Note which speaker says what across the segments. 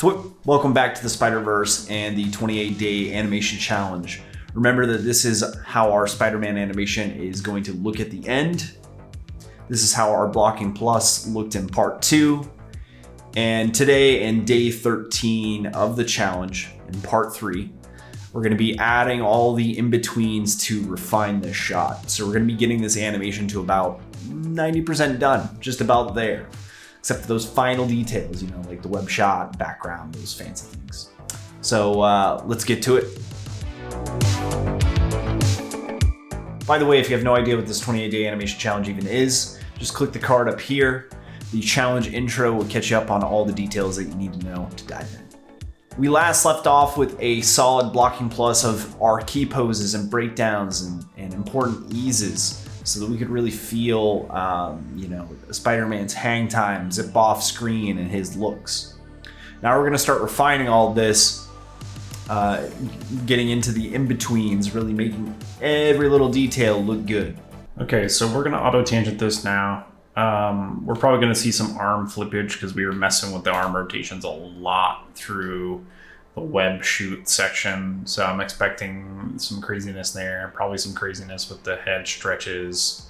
Speaker 1: Welcome back to the Spider-Verse and the 28-day animation challenge. Remember that this is how our Spider-Man animation is going to look at the end. This is how our blocking plus looked in part 2. And today, in day 13 of the challenge, in part 3, we're going to be adding all the in-betweens to refine this shot. So we're going to be getting this animation to about 90% done, just about there. Except for those final details, you know, like the web shot, background, those fancy things. So let's get to it. By the way, if you have no idea what this 28-day animation challenge even is, just click the card up here. The challenge intro will catch you up on all the details that you need to know to dive in. We last left off with a solid blocking plus of our key poses and breakdowns and important eases, so that we could really feel, Spider-Man's hang time, zip off screen, and his looks. Now we're gonna start refining all this, getting into the in-betweens, really making every little detail look good.
Speaker 2: Okay, so we're gonna auto-tangent this now. We're probably gonna see some arm flippage because we were messing with the arm rotations a lot through the web shoot section. So I'm expecting some craziness there, probably some craziness with the head stretches.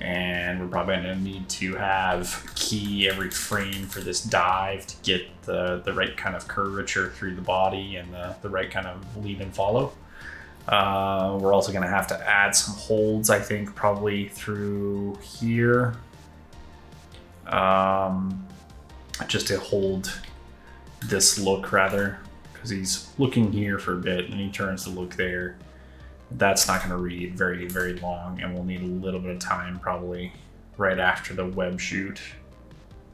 Speaker 2: And we're probably gonna need to have key every frame for this dive to get the right kind of curvature through the body and the right kind of lead and follow. We're also gonna have to add some holds, I think, probably through here. Just to hold this look rather, because he's looking here for a bit and he turns to look there. That's not going to read very, very long, and we'll need a little bit of time probably right after the web shoot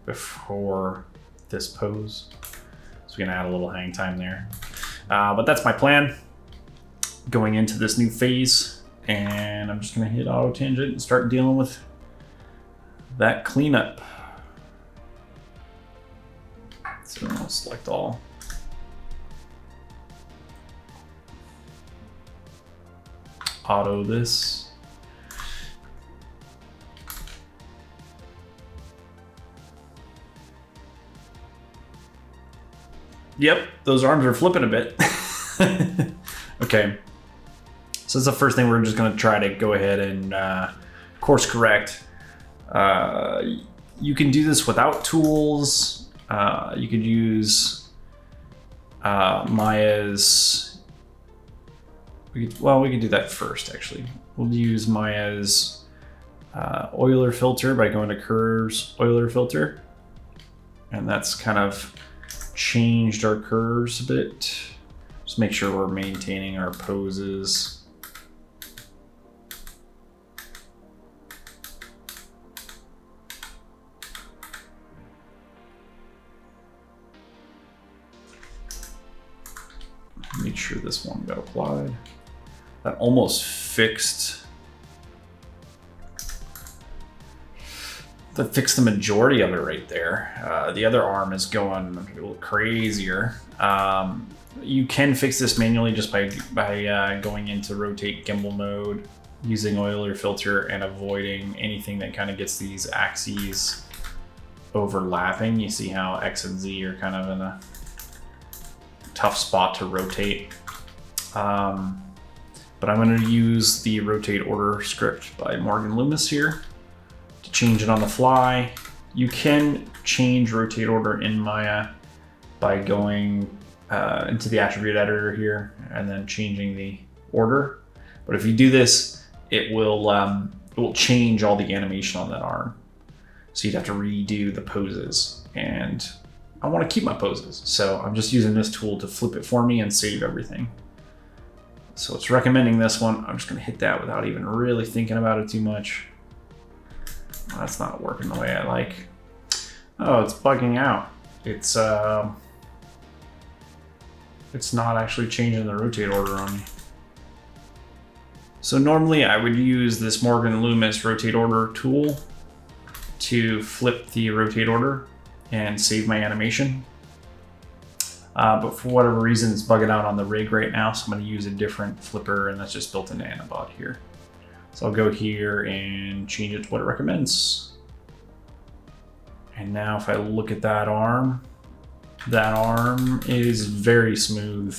Speaker 2: before this pose. So we're going to add a little hang time there. But that's my plan going into this new phase, and I'm just going to hit auto tangent and start dealing with that cleanup. So I'll select all. Auto this. Yep, those arms are flipping a bit. Okay. So that's the first thing we're just going to try to go ahead and course correct. You can do this without tools. You could use Maya's. We could do that first, actually. We'll use Maya's Euler filter by going to Curves Euler filter. And that's kind of changed our curves a bit. Just make sure we're maintaining our poses. Make sure this one got applied. That almost fixed. That fixed the majority of it right there. The other arm is going a little crazier. You can fix this manually just by going into rotate gimbal mode, using Euler filter, and avoiding anything that kind of gets these axes overlapping. You see how X and Z are kind of in a tough spot to rotate. But I'm going to use the rotate order script by Morgan Loomis here to change it on the fly. You can change rotate order in Maya by going into the attribute editor here and then changing the order. But if you do this, it will change all the animation on that arm. So you'd have to redo the poses, and I want to keep my poses. So I'm just using this tool to flip it for me and save everything. So it's recommending this one. I'm just gonna hit that without even really thinking about it too much. That's not working the way I like. Oh, it's bugging out. It's not actually changing the rotate order on me. So normally I would use this Morgan Loomis rotate order tool to flip the rotate order and save my animation. But for whatever reason, it's bugging out on the rig right now, so I'm going to use a different flipper, and that's just built into Anibot here. So I'll go here and change it to what it recommends. And now if I look at that arm, That arm is very smooth.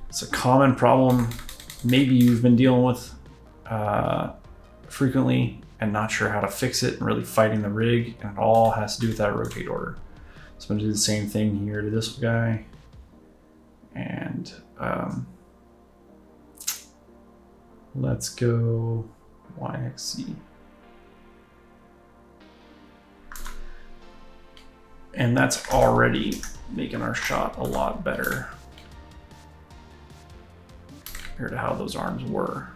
Speaker 2: It's a common problem maybe you've been dealing with frequently and not sure how to fix it and really fighting the rig, and it all has to do with that rotate order. So I'm gonna do the same thing here to this guy, and let's go YXC. And that's already making our shot a lot better compared to how those arms were.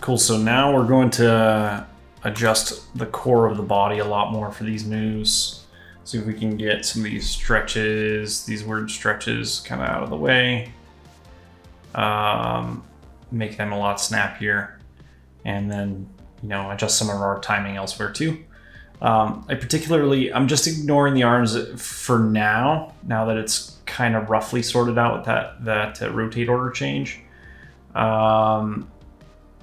Speaker 2: Cool, so now we're going to adjust the core of the body a lot more for these moves. See if we can get some of these stretches, these weird stretches kind of out of the way. Make them a lot snappier. And then, you know, adjust some of our timing elsewhere too. I'm just ignoring the arms for now that it's kind of roughly sorted out with that rotate order change.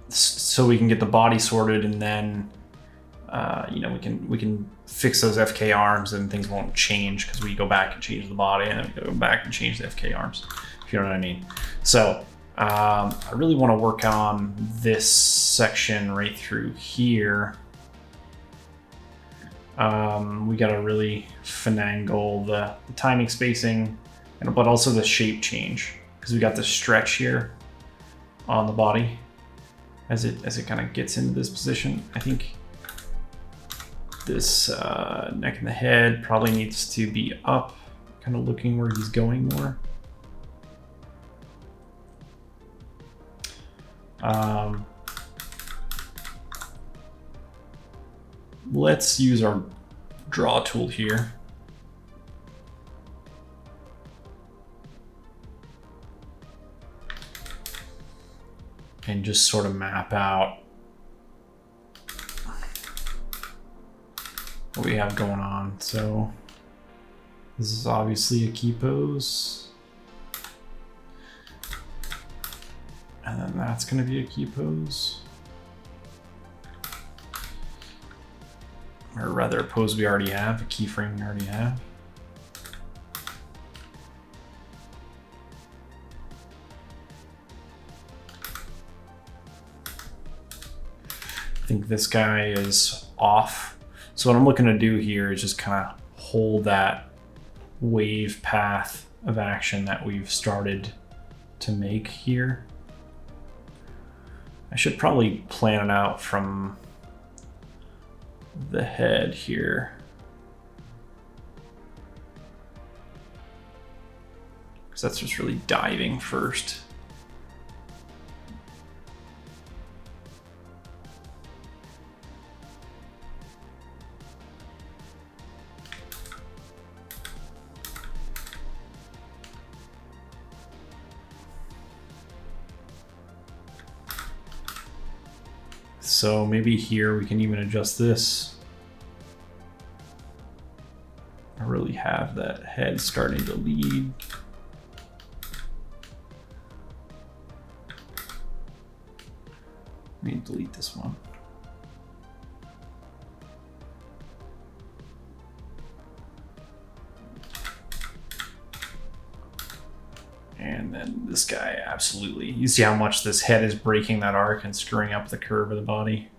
Speaker 2: So we can get the body sorted, and then you know, we can fix those FK arms and things won't change because we go back and change the body and then we go back and change the FK arms, if you know what I mean. So I really want to work on this section right through here. We got to really finagle the timing spacing, but also the shape change, because we got the stretch here on the body as it kind of gets into this position. I think this neck and the head probably needs to be up, kind of looking where he's going more. Let's use our draw tool here. And just sort of map out what we have going on. So this is obviously a key pose. And then that's going to be a key pose. Or rather, a pose we already have, a keyframe we already have. I think this guy is off. So what I'm looking to do here is just kind of hold that wave path of action that we've started to make here. I should probably plan it out from the head here. Because that's just really diving first. So maybe here we can even adjust this. I really have that head starting to lead. Let me delete this one. And then this guy, absolutely. You see how much this head is breaking that arc and screwing up the curve of the body.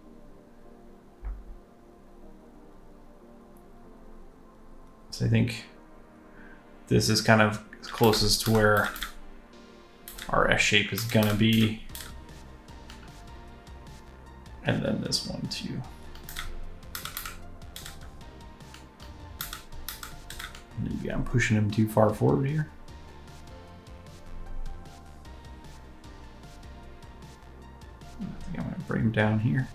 Speaker 2: So I think this is kind of closest to where our S shape is gonna be. And then this one too. Maybe I'm pushing him too far forward here. I think I'm gonna bring him down here.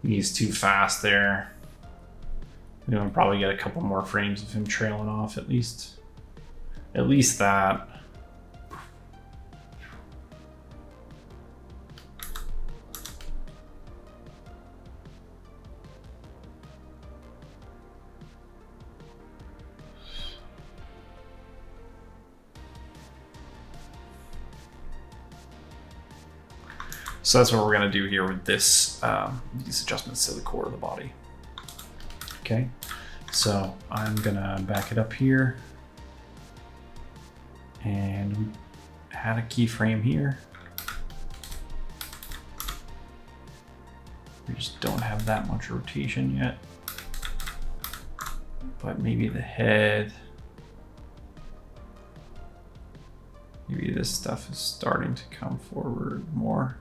Speaker 2: He's too fast there. You know, probably get a couple more frames of him trailing off at least. At least that. So that's what we're gonna do here with this, these adjustments to the core of the body. Okay, so I'm gonna back it up here and add a keyframe here. We just don't have that much rotation yet, but maybe the head, maybe this stuff is starting to come forward more.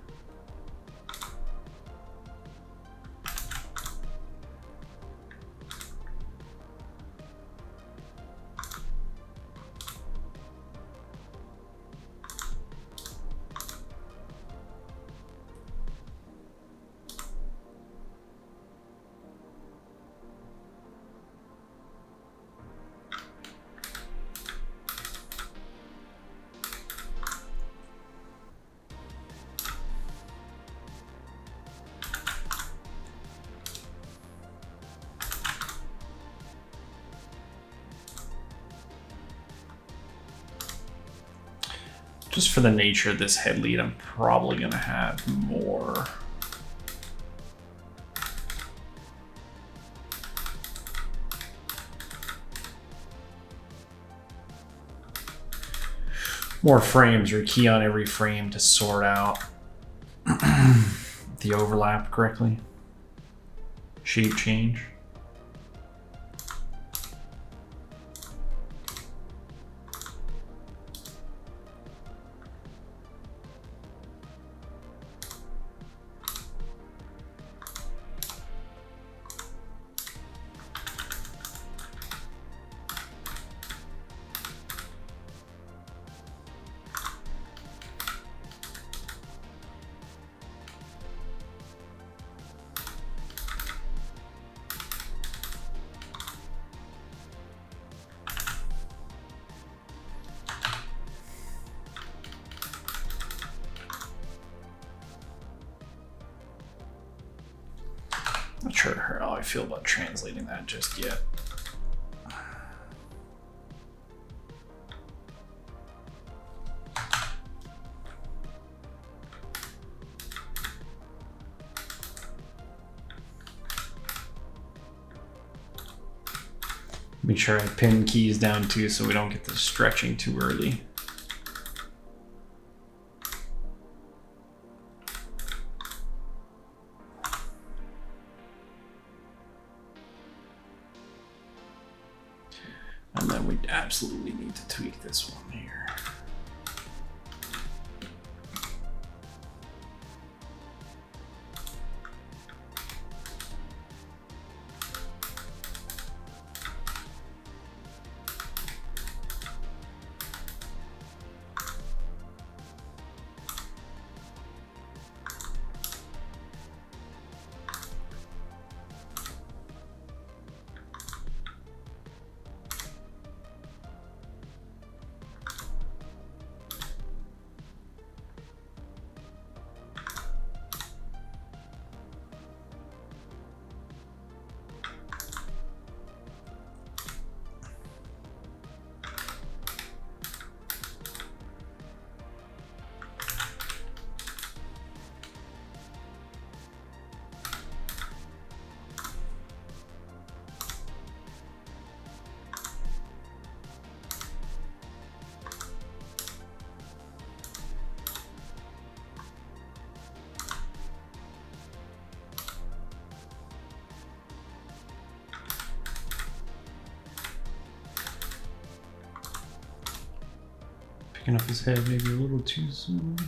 Speaker 2: Just for the nature of this head lead, I'm probably gonna have more. More frames, or key on every frame to sort out the overlap correctly. Shape change. Not sure how I feel about translating that just yet. Make sure I pin keys down too so we don't get the stretching too early. And then we absolutely need to tweak this one here. Picking up his head maybe a little too soon.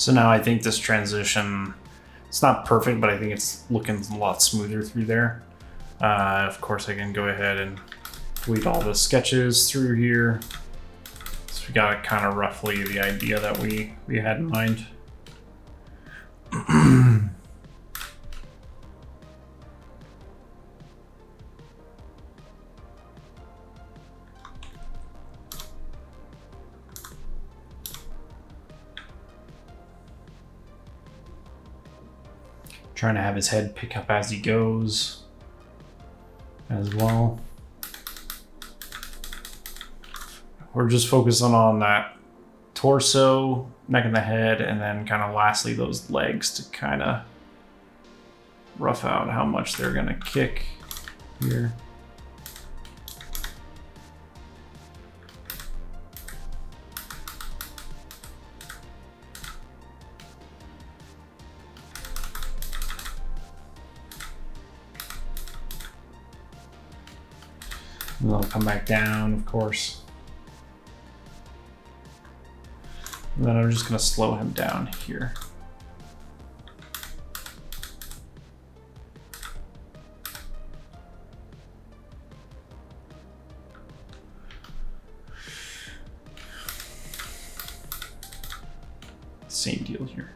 Speaker 2: So now I think this transition, it's not perfect, but I think it's looking a lot smoother through there. Of course, I can go ahead and delete all the sketches through here. So we got kind of roughly the idea that we had in mind. Trying to have his head pick up as he goes as well. We're just focusing on that torso, neck and the head, and then kind of lastly those legs to kind of rough out how much they're gonna kick here. And then I'll come back down, of course. And then I'm just gonna slow him down here. Same deal here.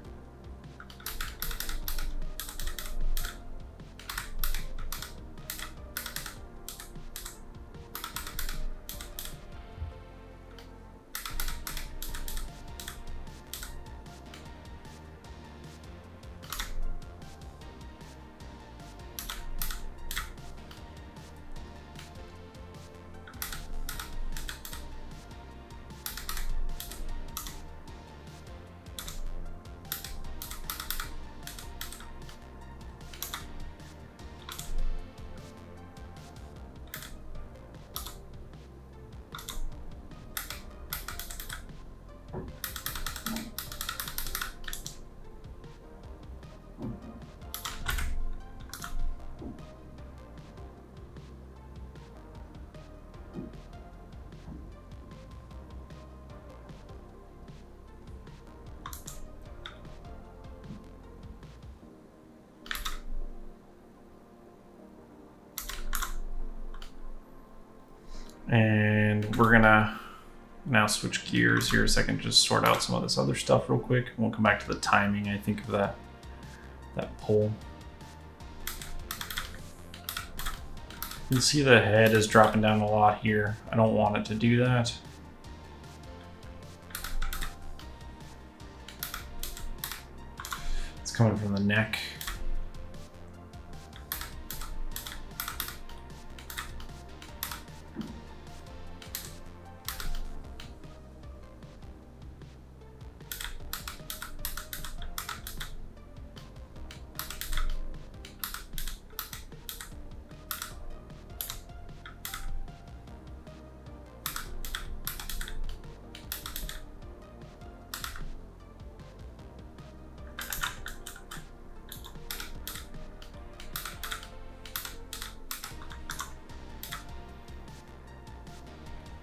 Speaker 2: And we're gonna now switch gears here a second, just sort out some of this other stuff real quick. We'll come back to the timing, I think, of that pole. You can see the head is dropping down a lot here. I don't want it to do that. It's coming from the neck.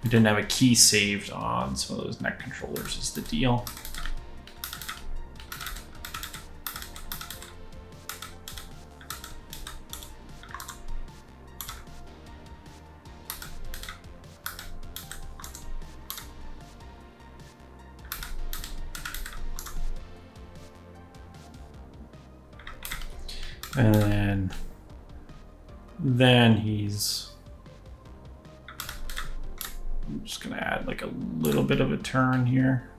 Speaker 2: We didn't have a key saved on some of those neck controllers is the deal. And then he's, I'm just gonna add like a little bit of a turn here.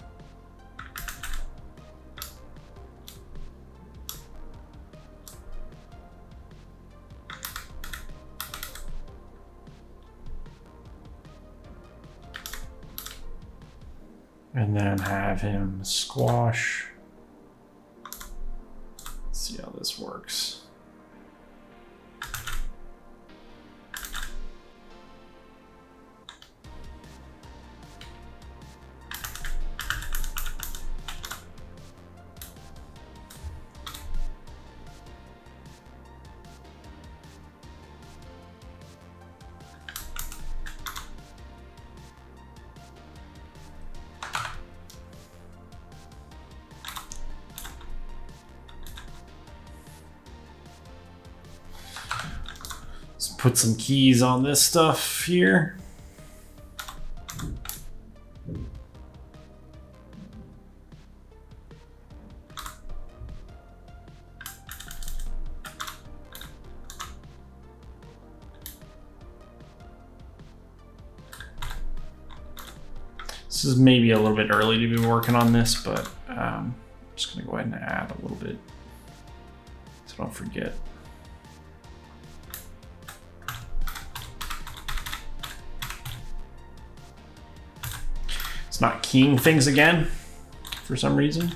Speaker 2: And then have him squash. Let's see how this works. put some keys on this stuff here. This is maybe a little bit early to be working on this, but I'm just gonna go ahead and add a little bit so don't forget. It's not keying things again for some reason.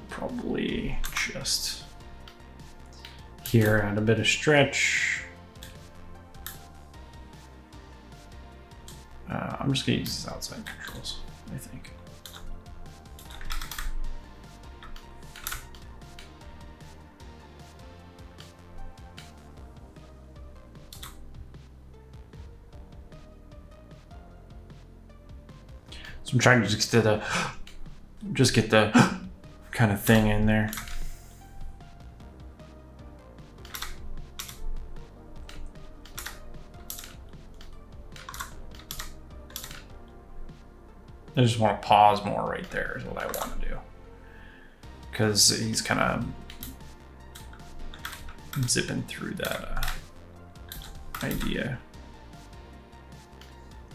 Speaker 2: Probably just here, add a bit of stretch. I'm just gonna use these outside controls, I think. So I'm trying to just get the kind of thing in there. I just want to pause more right there is what I want to do, because he's kind of zipping through that idea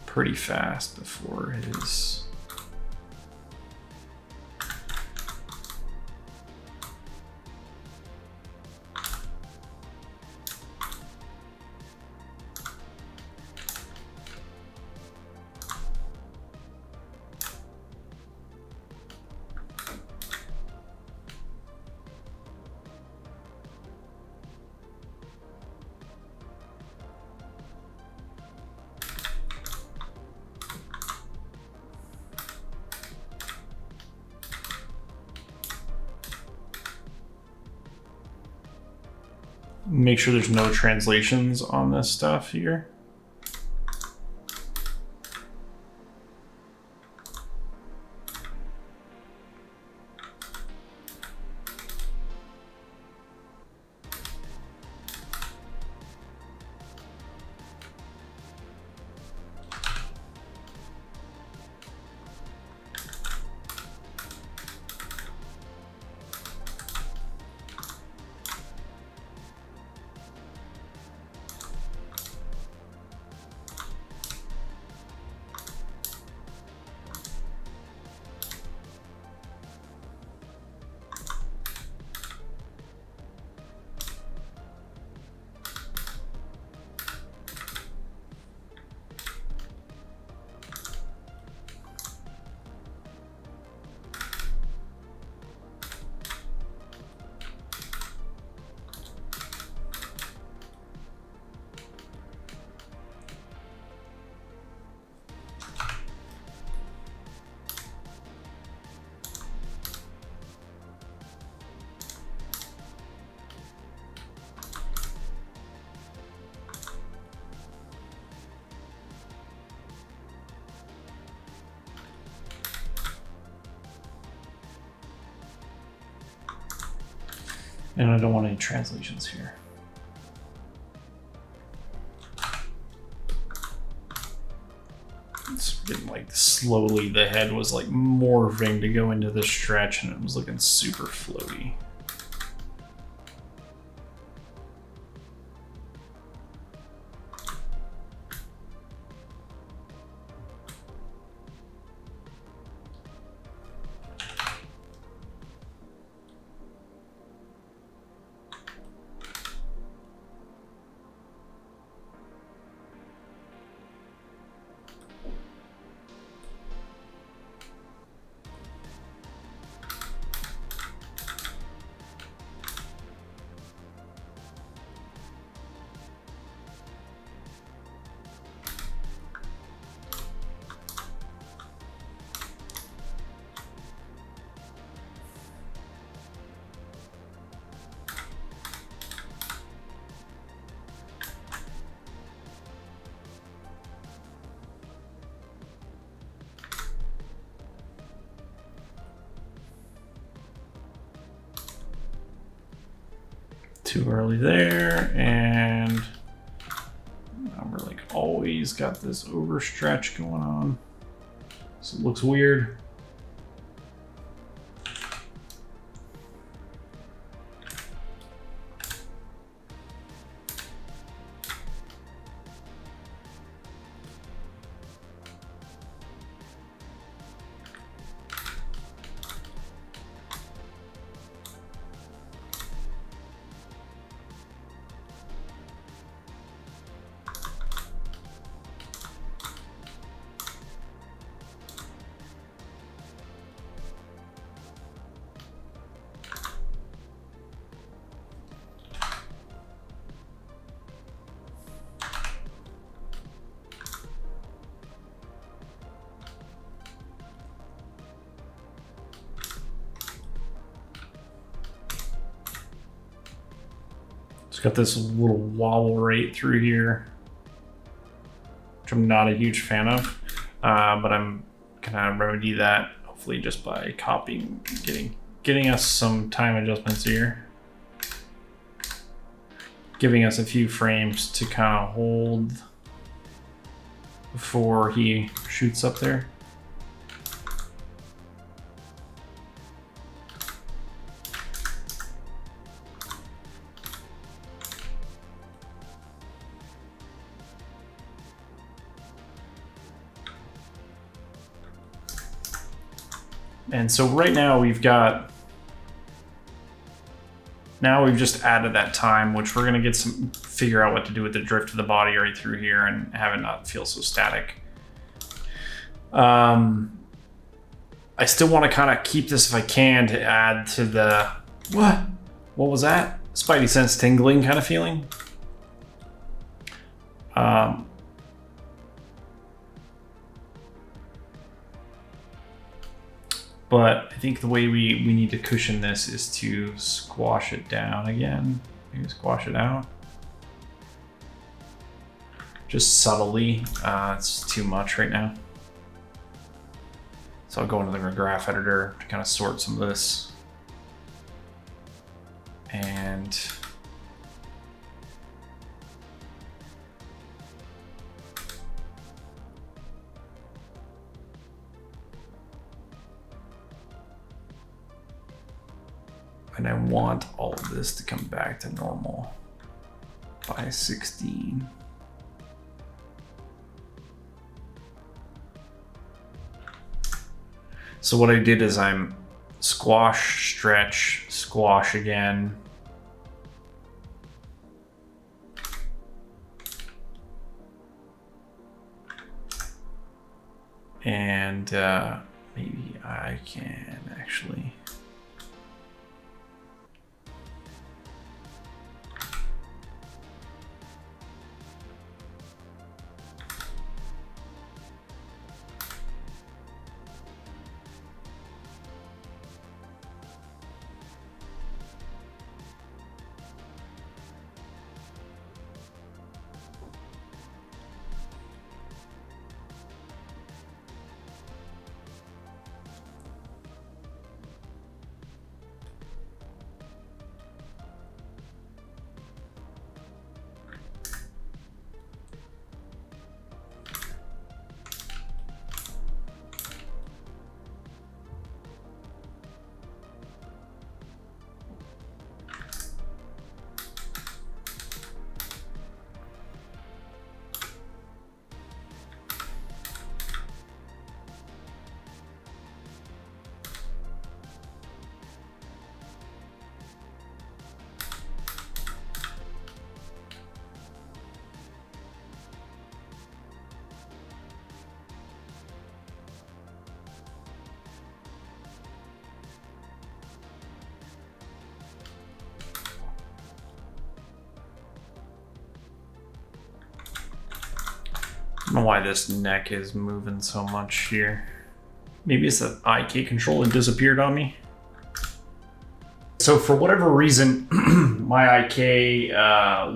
Speaker 2: pretty fast before his make sure there's no translations on this stuff here. And I don't want any translations here. It's getting like slowly, the head was like morphing to go into the stretch and it was looking super floaty. Too early there, and now we're like always got this overstretch going on. So it looks weird. It's got this little wobble right through here, which I'm not a huge fan of, but I'm gonna remedy that hopefully just by copying, getting us some time adjustments here, giving us a few frames to kind of hold before he shoots up there. And so right now we've just added that time, which we're gonna figure out what to do with the drift of the body right through here and have it not feel so static. I still want to kind of keep this if I can to add to the, what was that? Spidey sense tingling kind of feeling. But I think the way we need to cushion this is to squash it down again. Maybe squash it out. Just subtly. It's too much right now. So I'll go into the graph editor to kind of sort some of this. And I want all of this to come back to normal by 16. So what I did is I'm squash, stretch, squash again. And maybe I can actually. I don't know why this neck is moving so much here. Maybe it's that IK control that disappeared on me. So for whatever reason, my IK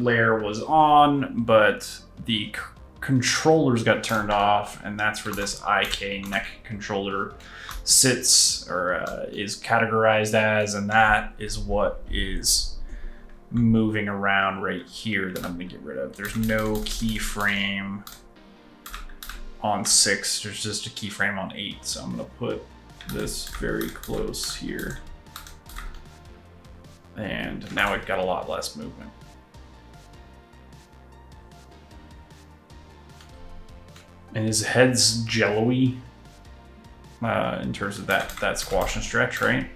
Speaker 2: layer was on, but the controllers got turned off, and that's where this IK neck controller sits or is categorized as, and that is what is moving around right here that I'm gonna get rid of. There's no keyframe on 6, there's just a keyframe on 8. So I'm gonna put this very close here. And now we've got a lot less movement. And his head's jello-y in terms of that squash and stretch, right?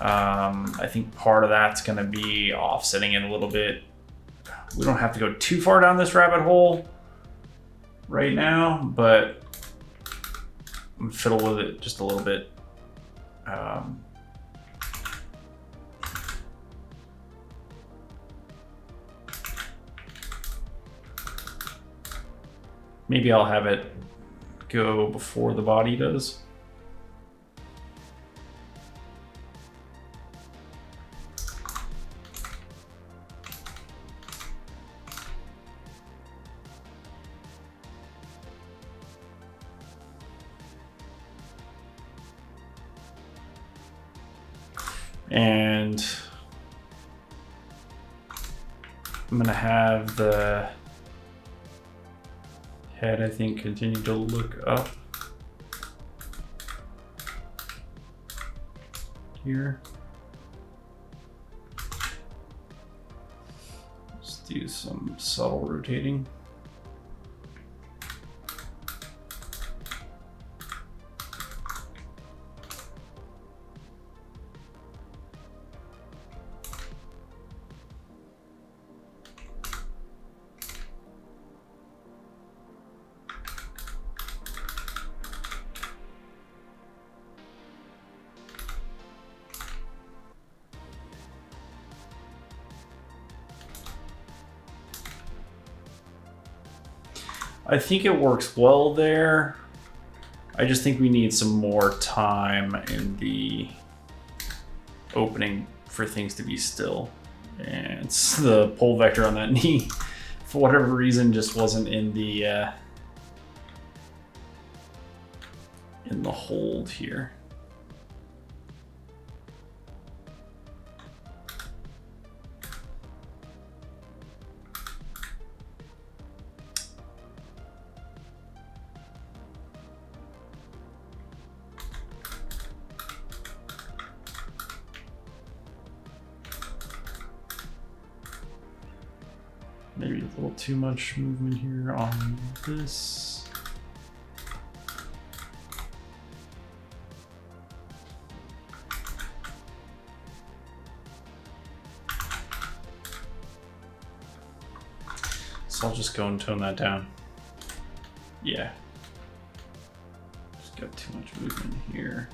Speaker 2: I think part of that's going to be offsetting it a little bit. We don't have to go too far down this rabbit hole right now, but I'm fiddle with it just a little bit. Maybe I'll have it go before the body does. And I'm gonna have the head, I think, continue to look up here. Let's do some subtle rotating. I think it works well there. I just think we need some more time in the opening for things to be still. And it's the pull vector on that knee, for whatever reason, just wasn't in the hold here. Maybe a little too much movement here on this. So I'll just go and tone that down. Yeah. Just got too much movement here.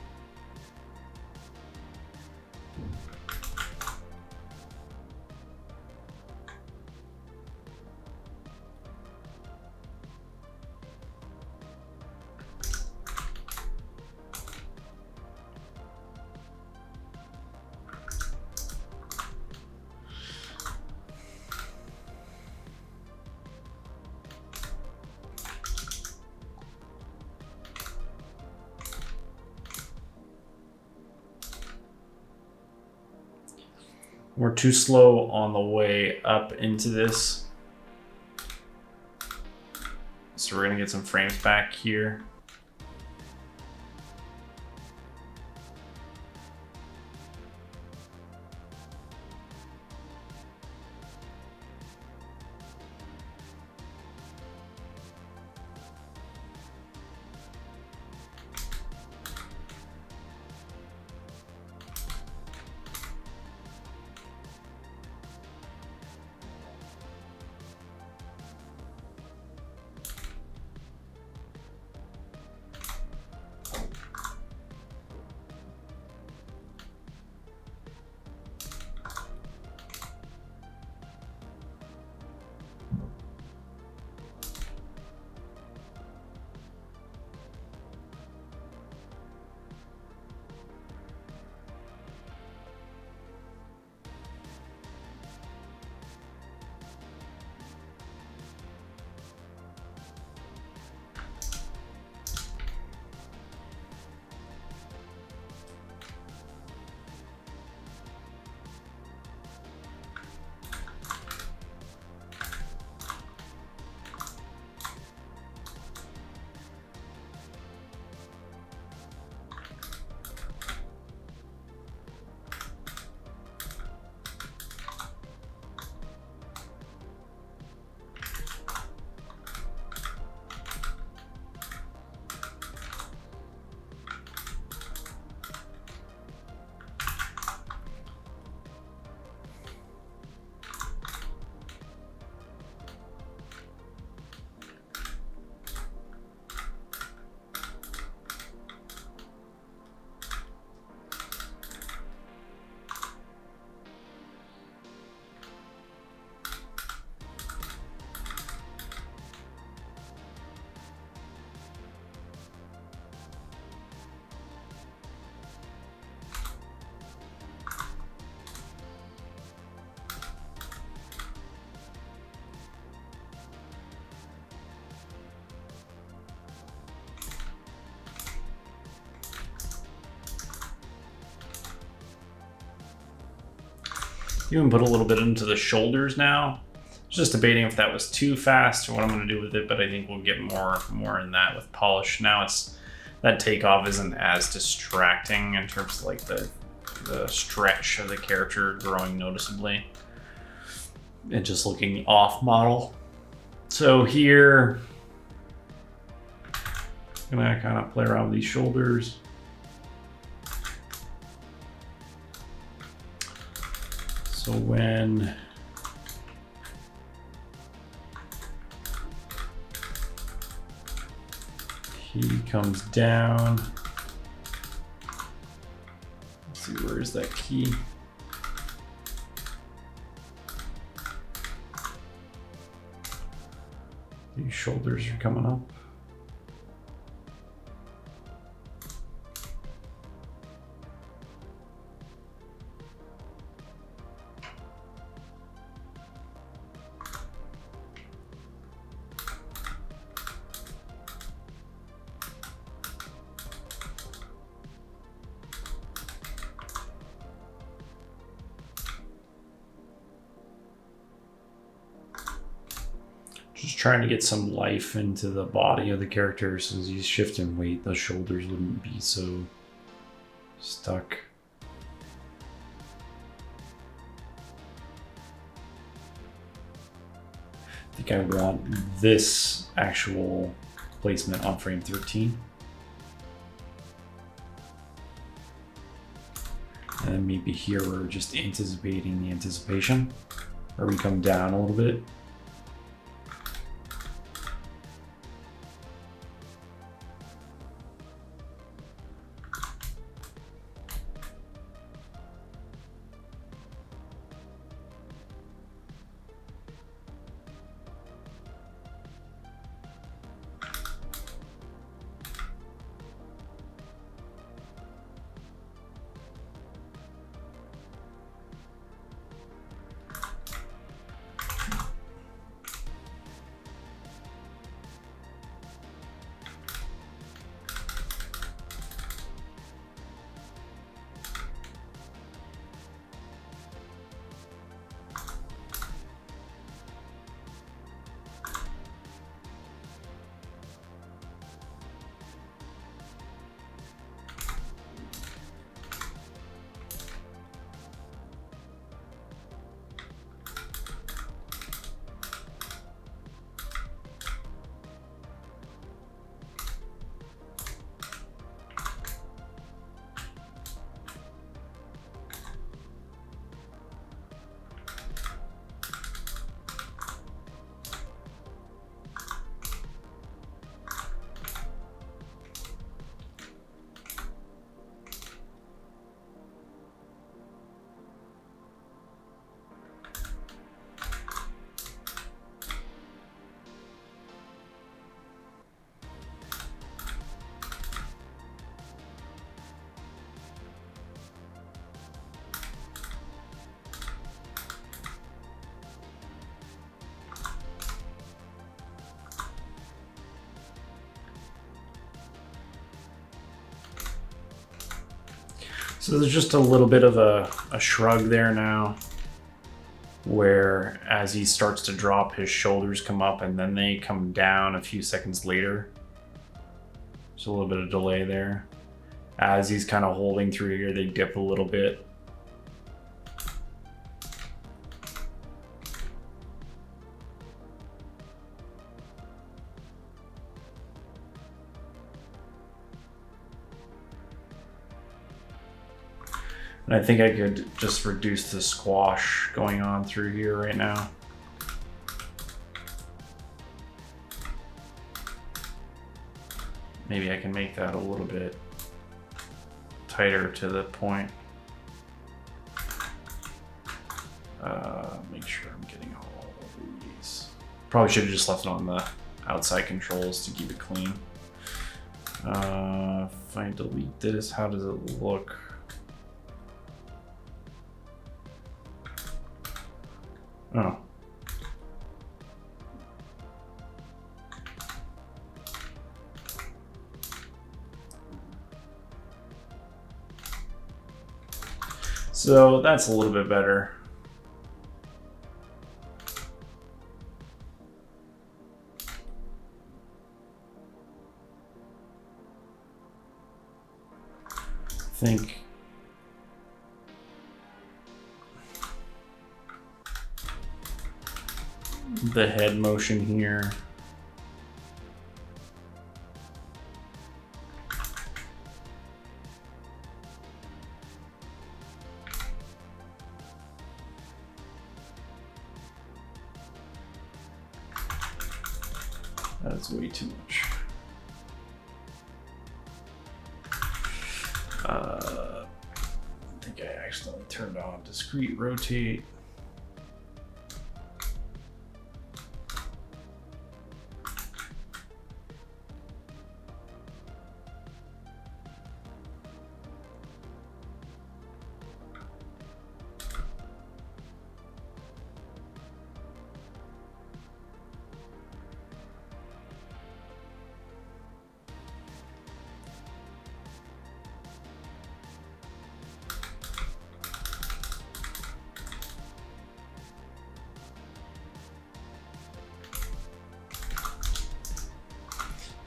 Speaker 2: We're too slow on the way up into this. So we're gonna get some frames back here. Even put a little bit into the shoulders now. Just debating if that was too fast or what I'm going to do with it, but I think we'll get more in that with polish. Now that takeoff isn't as distracting in terms of like the stretch of the character growing noticeably and just looking off model. So here, I'm gonna kind of play around with these shoulders. So when he comes down, let's see, where is that key? These shoulders are coming up. Just trying to get some life into the body of the character, so as he's shifting weight, the shoulders wouldn't be so stuck. I think I want this actual placement on frame 13. And then maybe here we're just anticipating the anticipation, or we come down a little bit. So there's just a little bit of a shrug there now, where as he starts to drop, his shoulders come up and then they come down a few seconds later. Just a little bit of delay there. As he's kind of holding through here, they dip a little bit. And I think I could just reduce the squash going on through here right now. Maybe I can make that a little bit tighter to the point. Make sure I'm getting all of these. Probably should have just left it on the outside controls to keep it clean. If I delete this, how does it look? Oh. So that's a little bit better. think the head motion here. That's way too much. I think I accidentally turned on discrete rotate.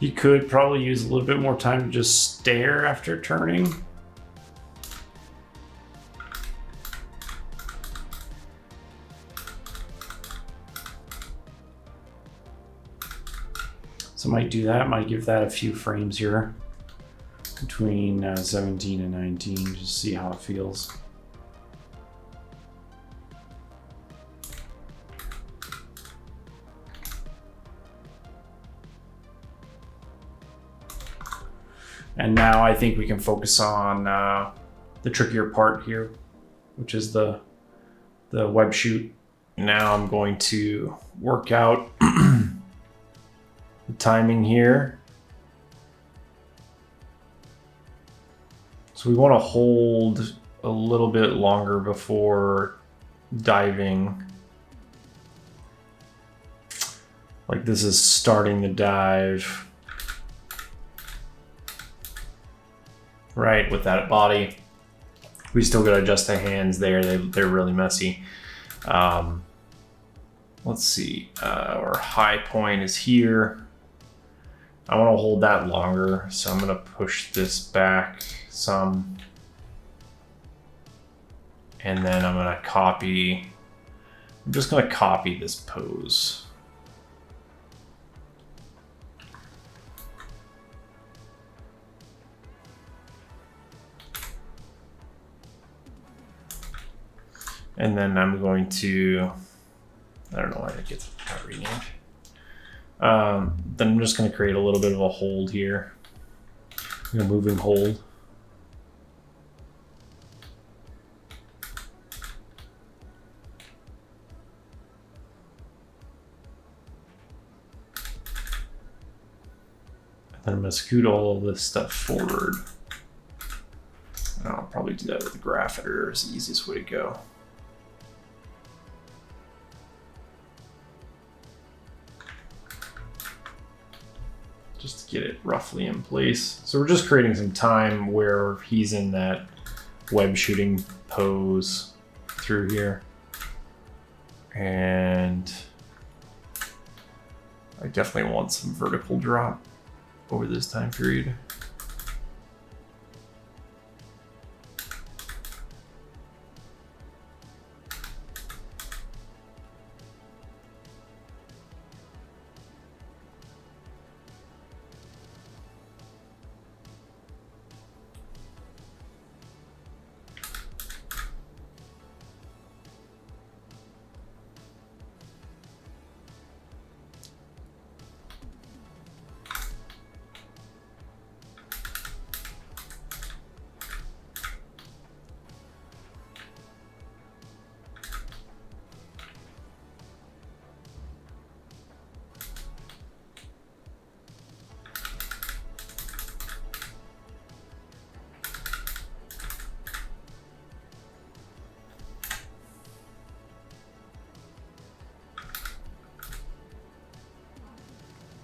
Speaker 2: You could probably use a little bit more time to just stare after turning. So I might do that, might give that a few frames here between 17 and 19, just see how it feels. And now I think we can focus on the trickier part here, which is the web shoot. Now I'm going to work out the timing here. So we want to hold a little bit longer before diving. Like this is starting the dive. Right, with that body. We still got to adjust the hands there. They're really messy. Let's see. Our high point is here. I want to hold that longer, so I'm going to push this back some. And then I'm going to copy. I'm just going to copy this pose. And then I'm going to, I don't know why it gets renamed. Then I'm just going to create a little bit of a hold here. I'm going to moving hold. And then I'm going to scoot all of this stuff forward. And I'll probably do that with the graph editor. It's the easiest way to go. Just to get it roughly in place. So we're just creating some time where he's in that web shooting pose through here. And I definitely want some vertical drop over this time period.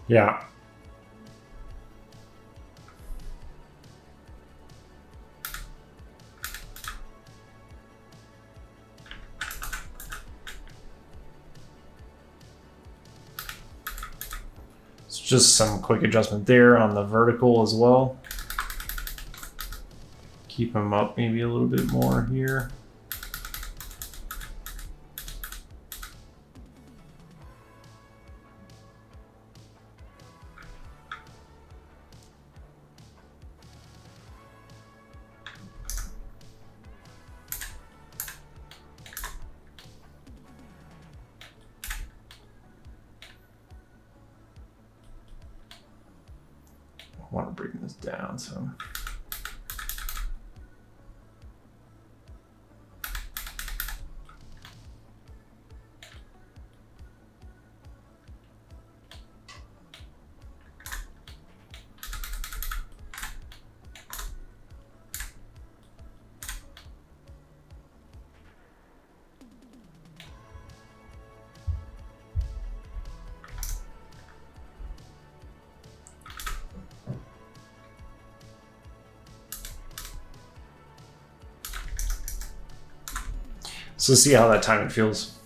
Speaker 2: Yeah. It's just some quick adjustment there on the vertical as well. keep them up maybe a little bit more here. I want to bring this down some. So see how that time it feels.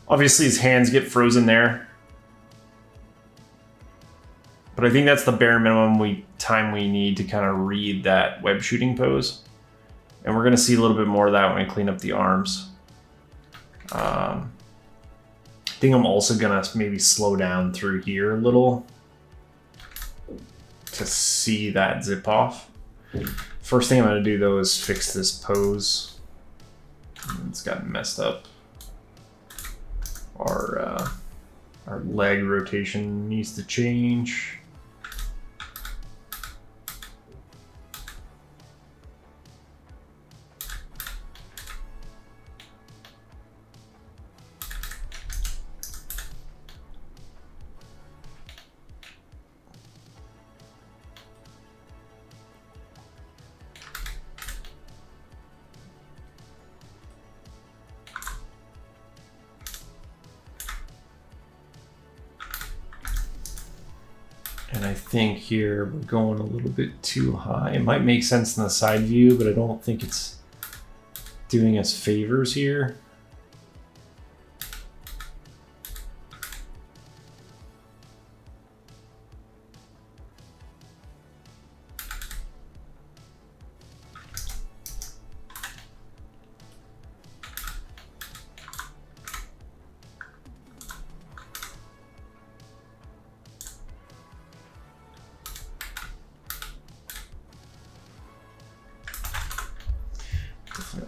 Speaker 2: Obviously his hands get frozen there. But I think that's the bare minimum time we need to kind of read that web shooting pose. And we're going to see a little bit more of that when I clean up the arms. I think I'm also going to maybe slow down through here a little to see that zip off. First thing I'm going to do though is fix this pose. It's gotten messed up. Our leg rotation needs to change. And I think here we're going a little bit too high. It might make sense in the side view, but I don't think it's doing us favors here.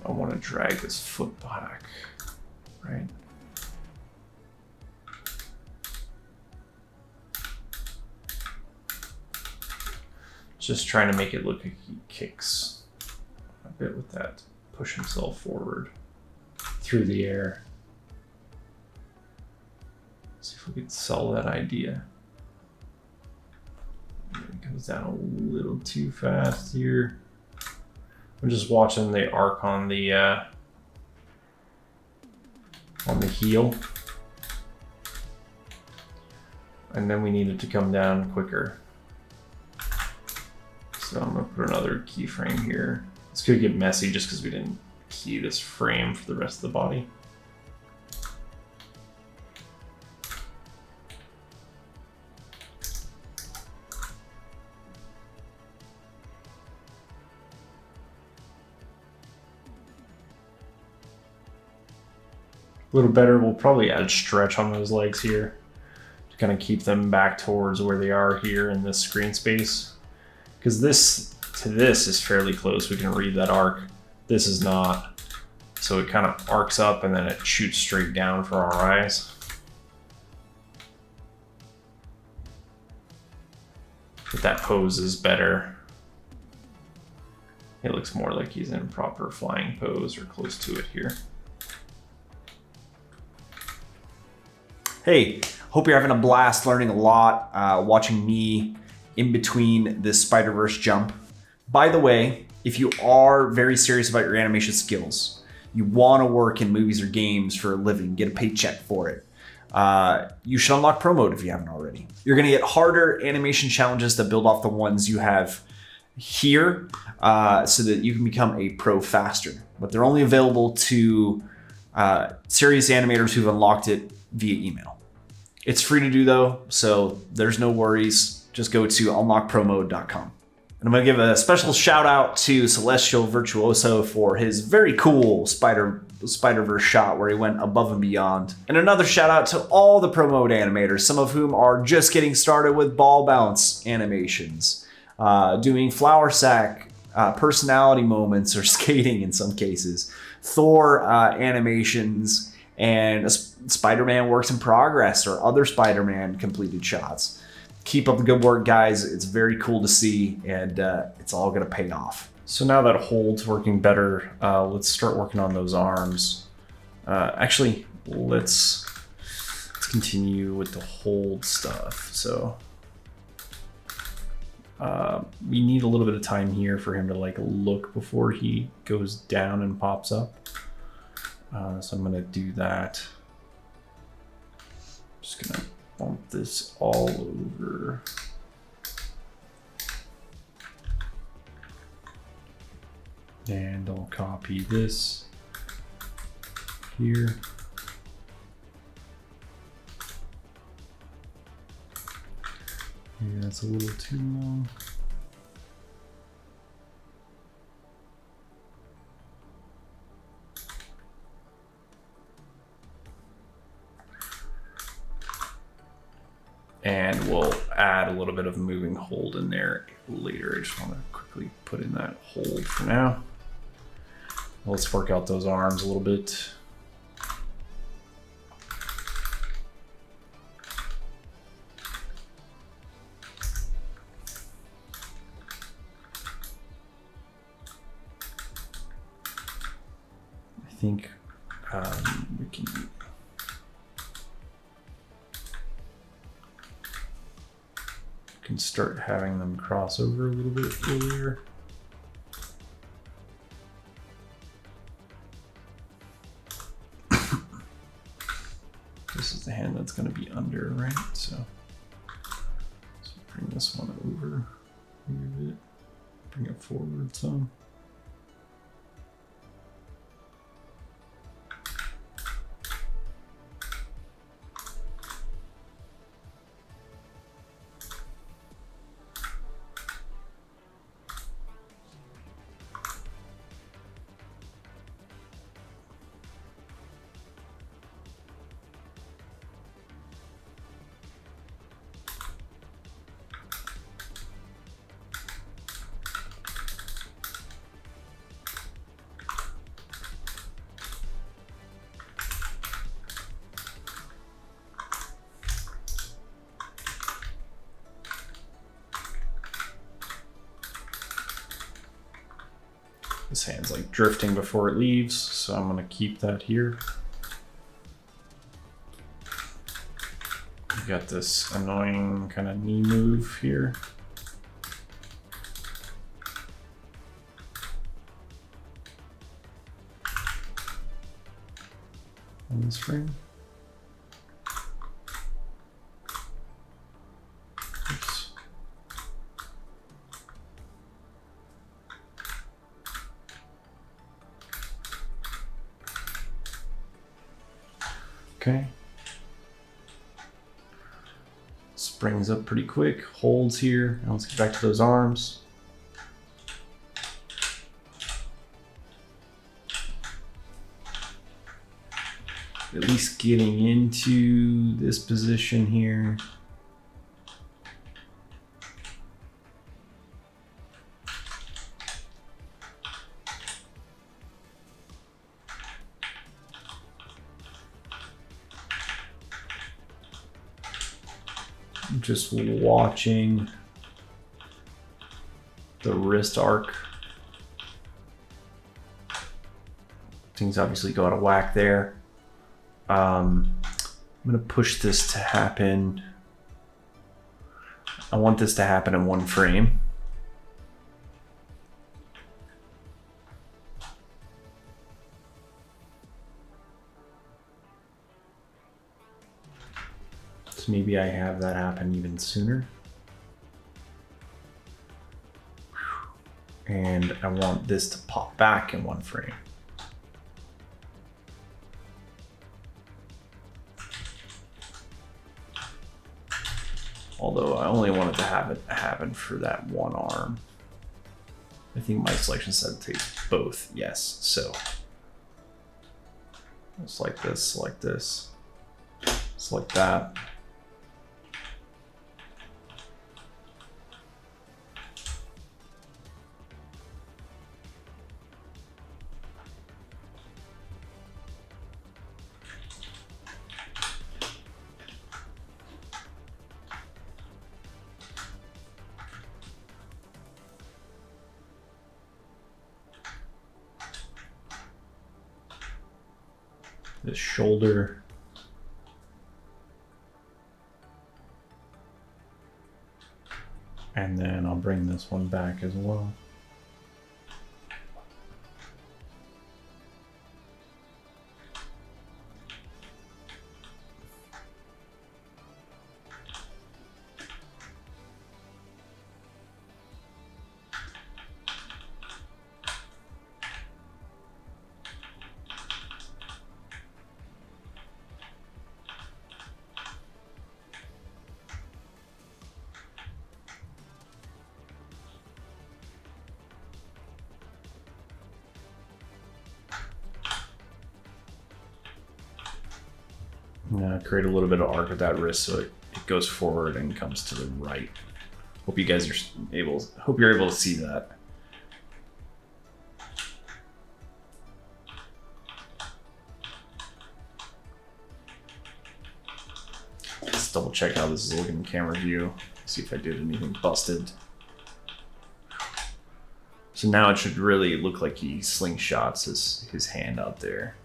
Speaker 2: I want to drag this foot back, right? Just trying to make it look like he kicks a bit with that, push himself forward through the air. See if we can sell that idea. It goes down a little too fast here. I'm just watching the arc on the heel. And then we need it to come down quicker. So I'm gonna put another keyframe here. This could get messy just because we didn't key this frame for the rest of the body. A little better. We'll probably add stretch on those legs here to kind of keep them back towards where they are here in this screen space. Because this to this is fairly close. We can read that arc. This is not. So it kind of arcs up and then it shoots straight down for our eyes. But that pose is better. It looks more like he's in proper flying pose or close to it here.
Speaker 1: Hey, hope you're having a blast learning a lot, watching me in between this Spider-Verse jump. By the way, if you are very serious about your animation skills, you want to work in movies or games for a living, get a paycheck for it, you should unlock Pro Mode if you haven't already. You're going to get harder animation challenges that build off the ones you have here so that you can become a pro faster. But they're only available to serious animators who've unlocked it via email. It's free to do though, so there's no worries. just go to unlockpromode.com. And I'm going to give a special shout out to Celestial Virtuoso for his very cool Spider-Verse shot where he went above and beyond. And another shout out to all the Pro Mode animators, some of whom are just getting started with ball bounce animations, doing flower sack personality moments or skating in some cases, Thor animations, and Spider-Man works in progress or other Spider-Man completed shots. Keep up the good work, guys. It's very cool to see, and it's all going to pay off.
Speaker 2: So now that hold's working better, let's start working on those arms. Actually, let's continue with the hold stuff. So we need a little bit of time here for him to like look before he goes down and pops up. So I'm gonna do that. Just gonna bump this all over. And I'll copy this here. Yeah, that's a little too long. And we'll add a little bit of moving hold in there later. I just want to quickly put in that hold for now. Let's work out those arms a little bit. I think we can start having them cross over a little bit earlier. This is the hand that's going to be under, right? So bring this one over a bit, bring it forward some. This hand's like drifting before it leaves, so I'm gonna keep that here. We got this annoying kind of knee move here. On this frame. Oops. Okay. Springs up pretty quick, holds here. Now let's get back to those arms. At least getting into this position here. Just watching the wrist arc. Things obviously go out of whack there. I'm gonna push this to happen. I want this to happen in one frame. So maybe I have that happen even sooner. And I want this to pop back in one frame.
Speaker 1: Although I only wanted to have it happen for that one arm. I think my selection set takes both, yes. So select this, select this, select that. This shoulder. And then I'll bring this one back as well. Create a little bit of arc at that wrist so it goes forward and comes to the right. Hope you guys are able. Hope you're able to see that. Let's double check how this is looking in camera view. See if I did anything busted. So now it should really look like he slingshots his hand out there.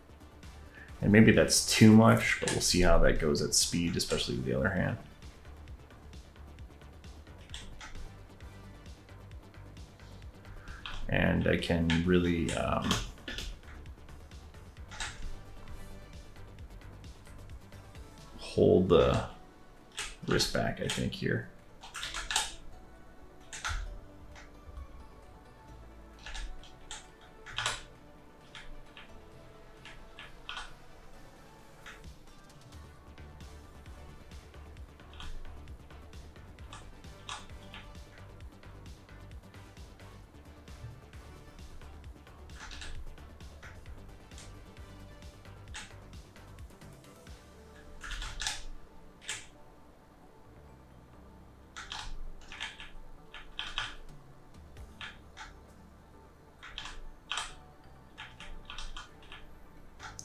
Speaker 1: And maybe that's too much, but we'll see how that goes at speed, especially with the other hand. And I can really hold the wrist back, I think, here.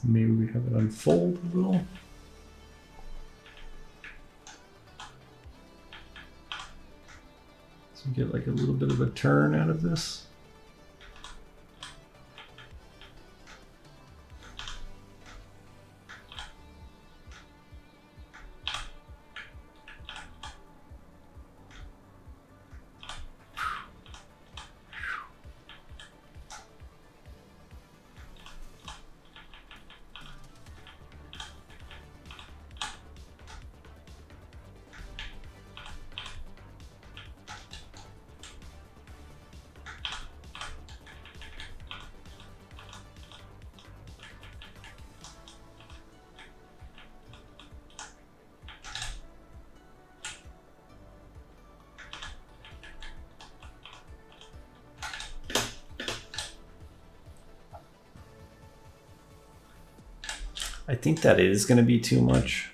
Speaker 1: Maybe we have it unfold a little. So we get like a little bit of a turn out of this. I think that is going to be too much.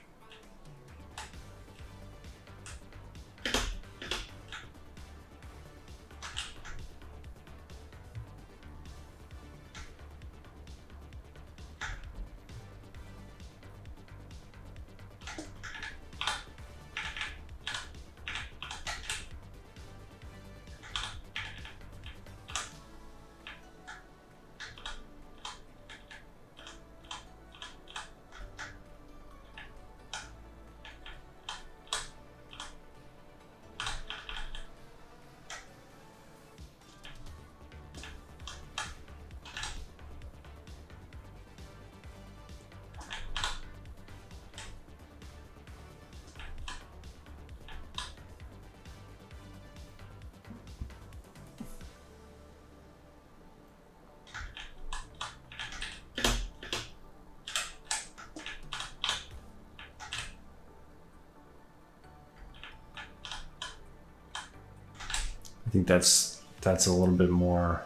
Speaker 2: think that's a little bit more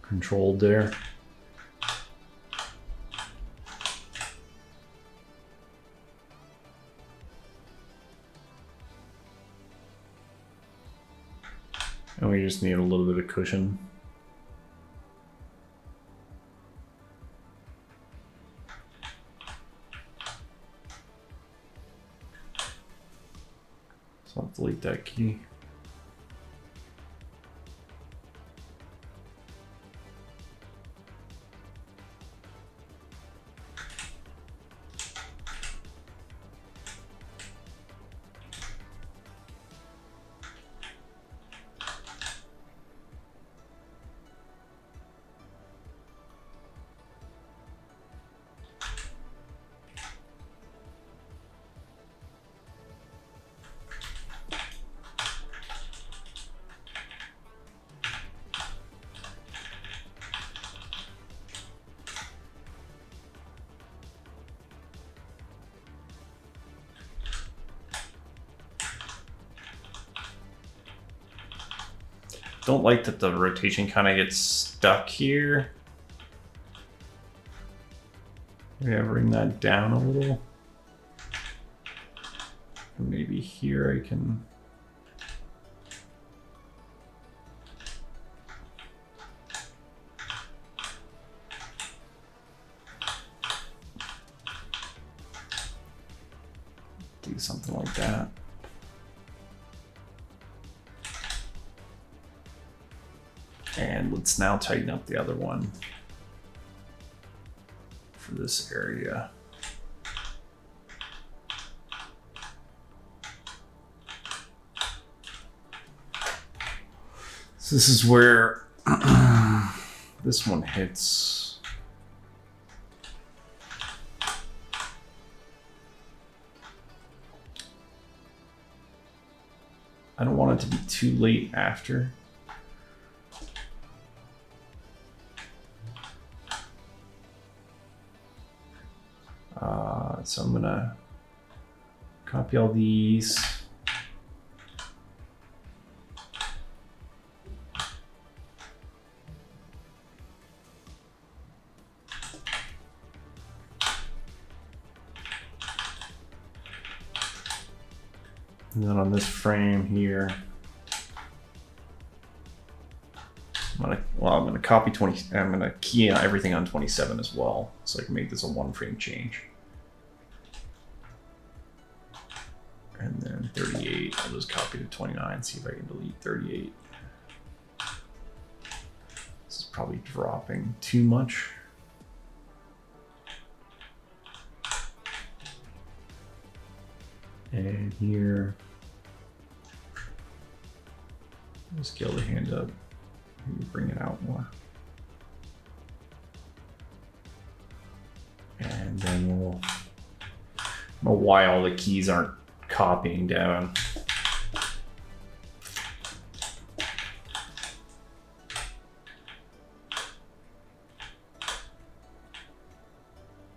Speaker 2: controlled there. And we just need a little bit of cushion. So I'll delete that key. Don't like that the rotation kind of gets stuck here. Maybe I bring that down a little. And maybe here I can. Do something like that. And let's now tighten up the other one for this area. So this is where this one hits. I don't want it to be too late after. So I'm gonna copy all these. And then on this frame here, I'm gonna copy 20. I'm gonna key everything on 27 as well, so I can make this a one frame change. And then 38, I'll just copy to 29, see if I can delete 38. This is probably dropping too much. And here, scale the hand up, maybe bring it out more. And then we'll, I don't know why all the keys aren't copying down.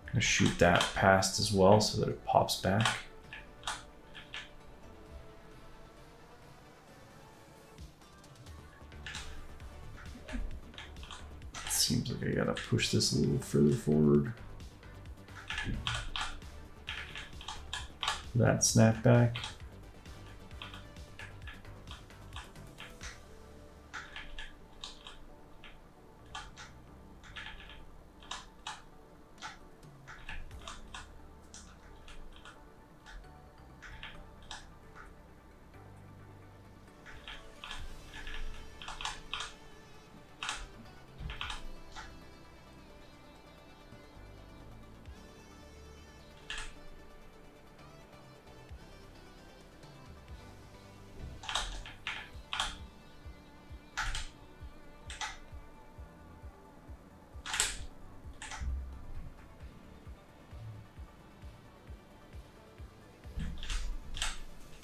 Speaker 2: Gonna shoot that past as well so that it pops back. Seems like I gotta push this a little further forward. That snap back.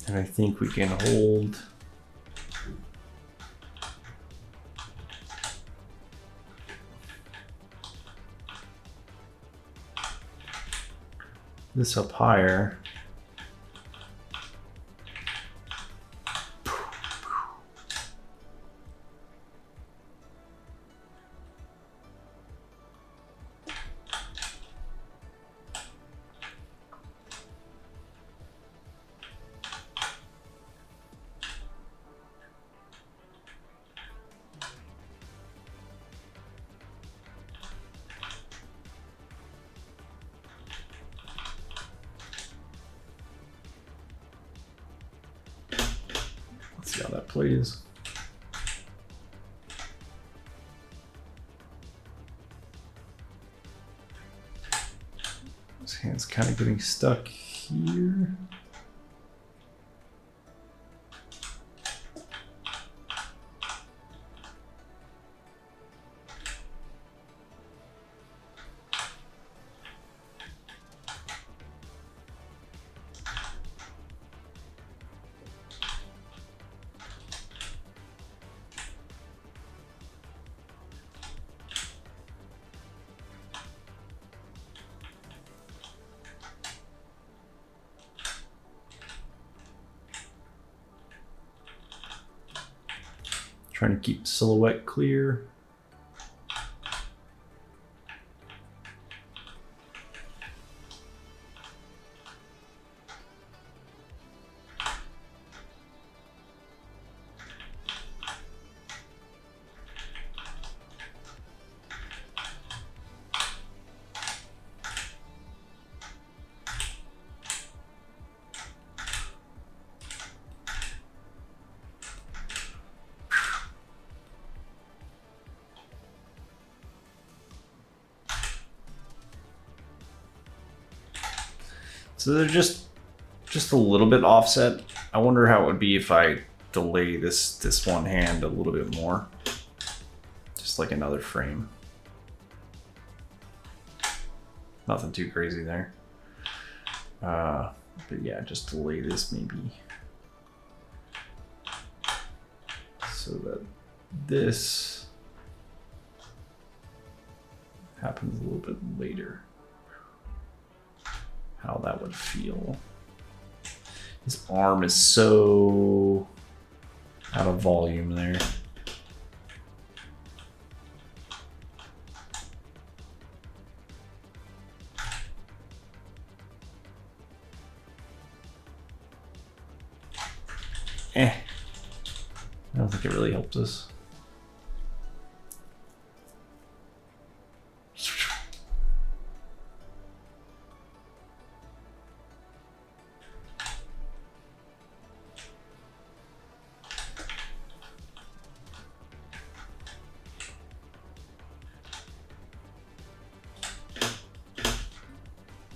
Speaker 2: And I think we can hold this up higher. please. His hand's kind of getting stuck here. Trying to keep silhouette clear. So they're just a little bit offset. I wonder how it would be if I delay this one hand a little bit more. Just like another frame. Nothing too crazy there. But yeah, just delay this maybe. So that this happens a little bit later. How that would feel. His arm is so out of volume there. I don't think it really helped us.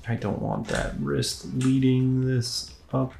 Speaker 2: I don't want that wrist leading this up.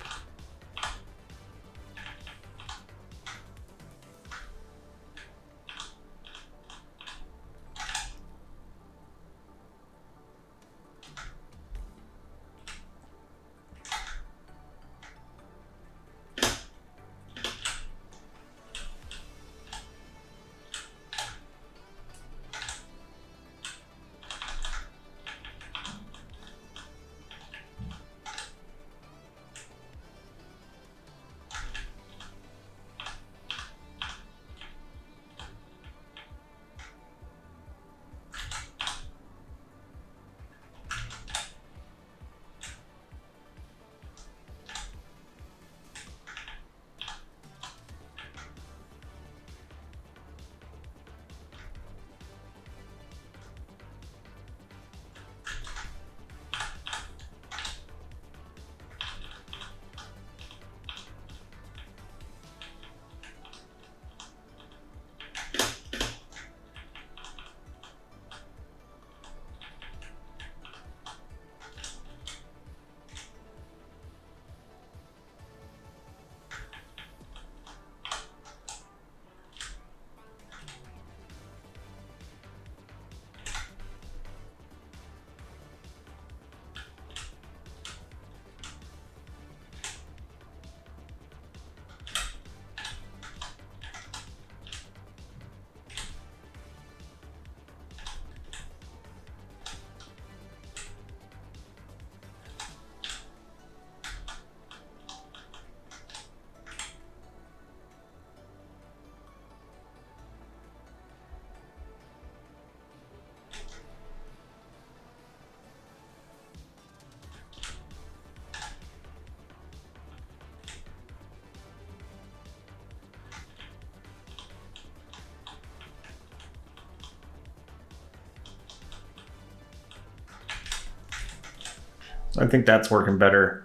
Speaker 2: I think that's working better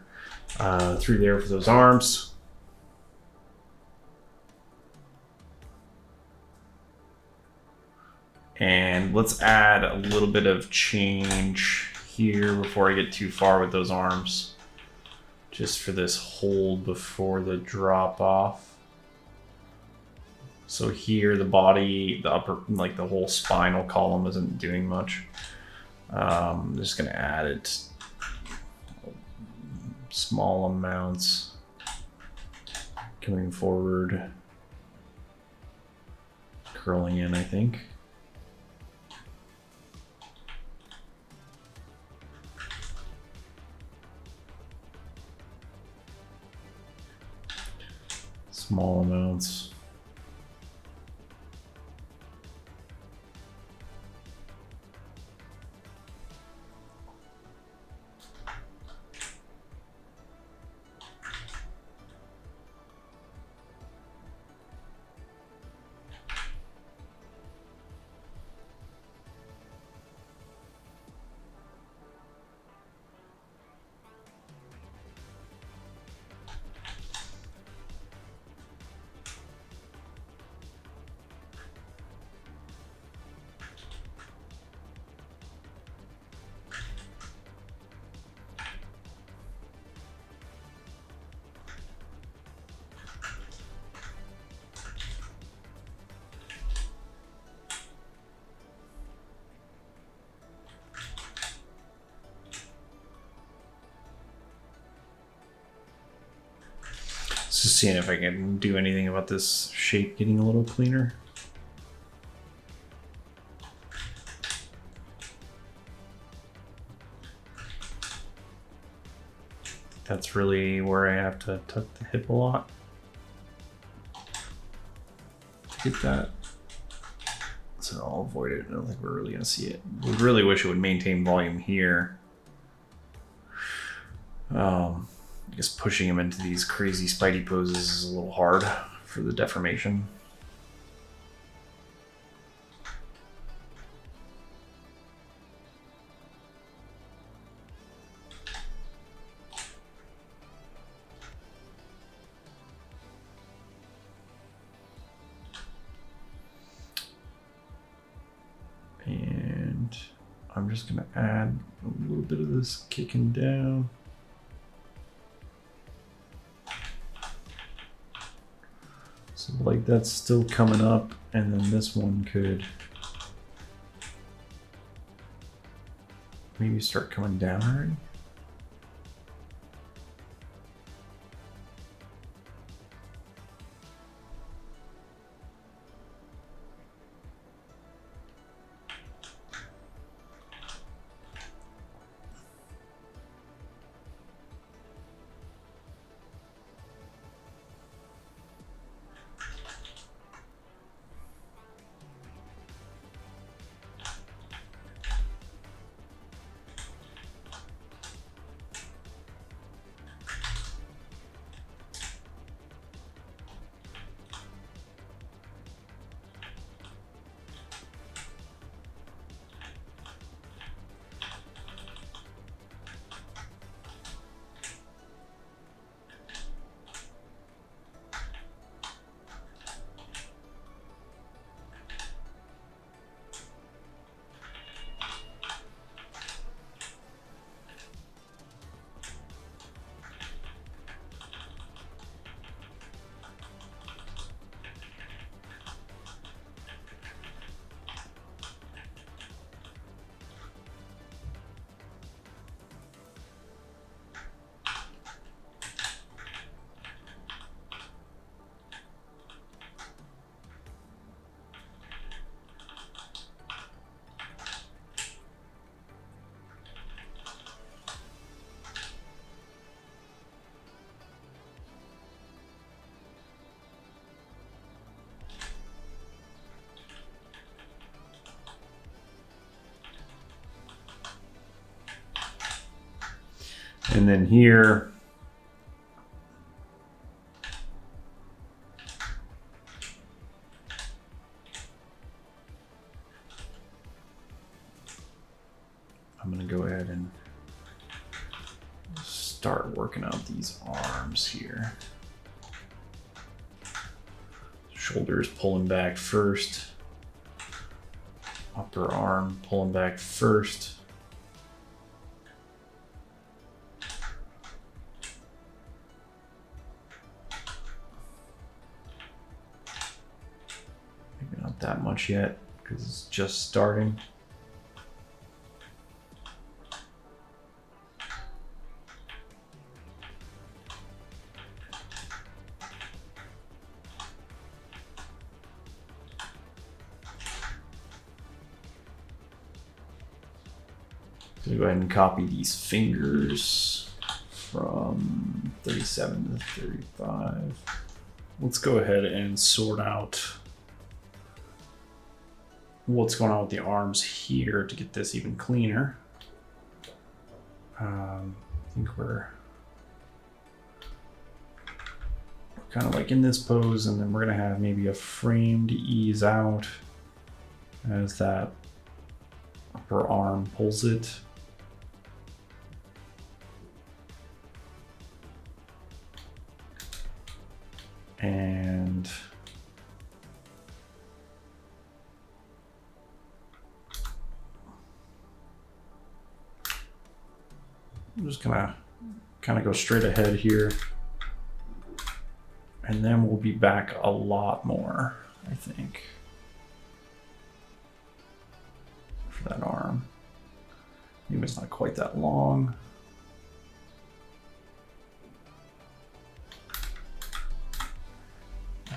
Speaker 2: through there for those arms. let's add a little bit of change here before I get too far with those arms. Just for this hold before the drop off. So here the body, the upper, like the whole spinal column isn't doing much. I'm just gonna add it small amounts coming forward, curling in, I think. Small amounts. Just seeing if I can do anything about this shape getting a little cleaner. That's really where I have to tuck the hip a lot to get that. So I'll avoid it. I don't think we're really gonna see it. We really wish it would maintain volume here. I guess pushing him into these crazy Spidey poses is a little hard for the deformation. And I'm just gonna add a little bit of this kicking down. So like that's still coming up, and then this one could maybe start coming down already. And then here, I'm going to go ahead and start working out these arms here. Shoulders pulling back first. I'll upper arm pulling back first. Maybe not that much yet because it's just starting. So go ahead and copy these fingers from 37 to 35. Let's go ahead and sort out what's going on with the arms here to get this even cleaner. I think we're kind of like in this pose, and then we're gonna have maybe a frame to ease out as that upper arm pulls it. And I'm just gonna kind of go straight ahead here, and then we'll be back a lot more, I think, for that arm. Maybe it's not quite that long.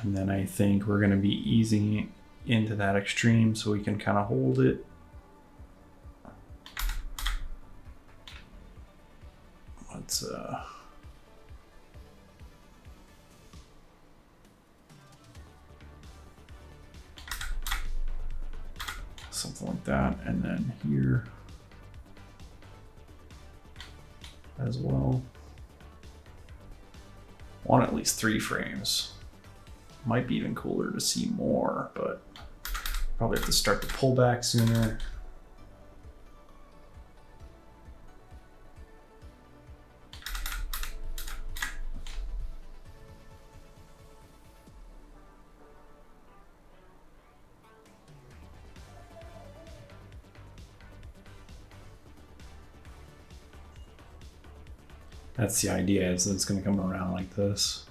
Speaker 2: And then I think we're going to be easing into that extreme so we can kind of hold it. Let's something like that, and then here as well. Want at least 3 frames. Might be even cooler to see more, but probably have to start the pullback sooner. That's the idea, is that it's going to come around like this.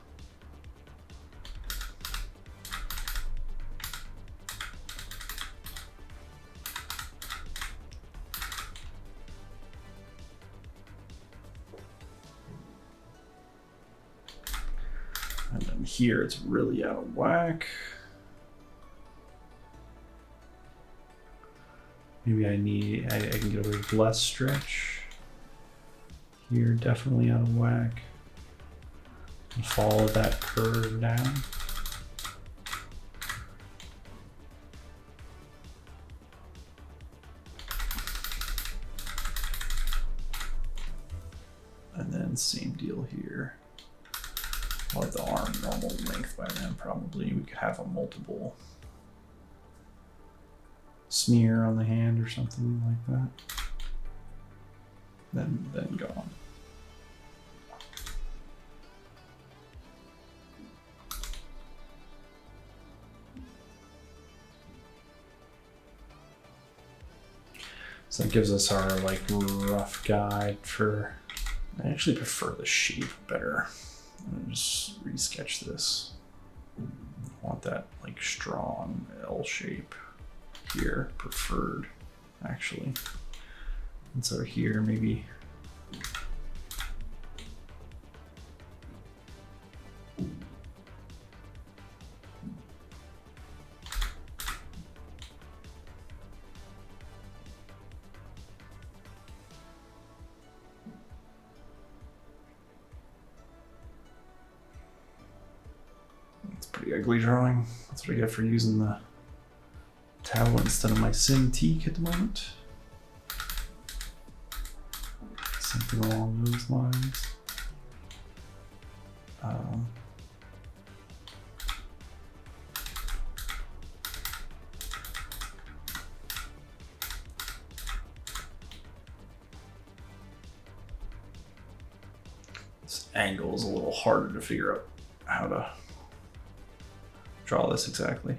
Speaker 2: And then here it's really out of whack. Maybe I can get away with less stretch. Here, definitely out of whack. And follow that curve down. And then same deal here. I'll have the arm normal length by then, probably. We could have a multiple smear on the hand or something like that. Then go on. So that gives us our like rough guide for, I actually prefer the shape better. I'm gonna just resketch this. I want that like strong L shape here, preferred actually. And so here maybe it's a pretty ugly drawing. That's what I get for using the towel instead of my Cintiq at the moment. Something along those lines. This angle is a little harder to figure out how to draw this exactly.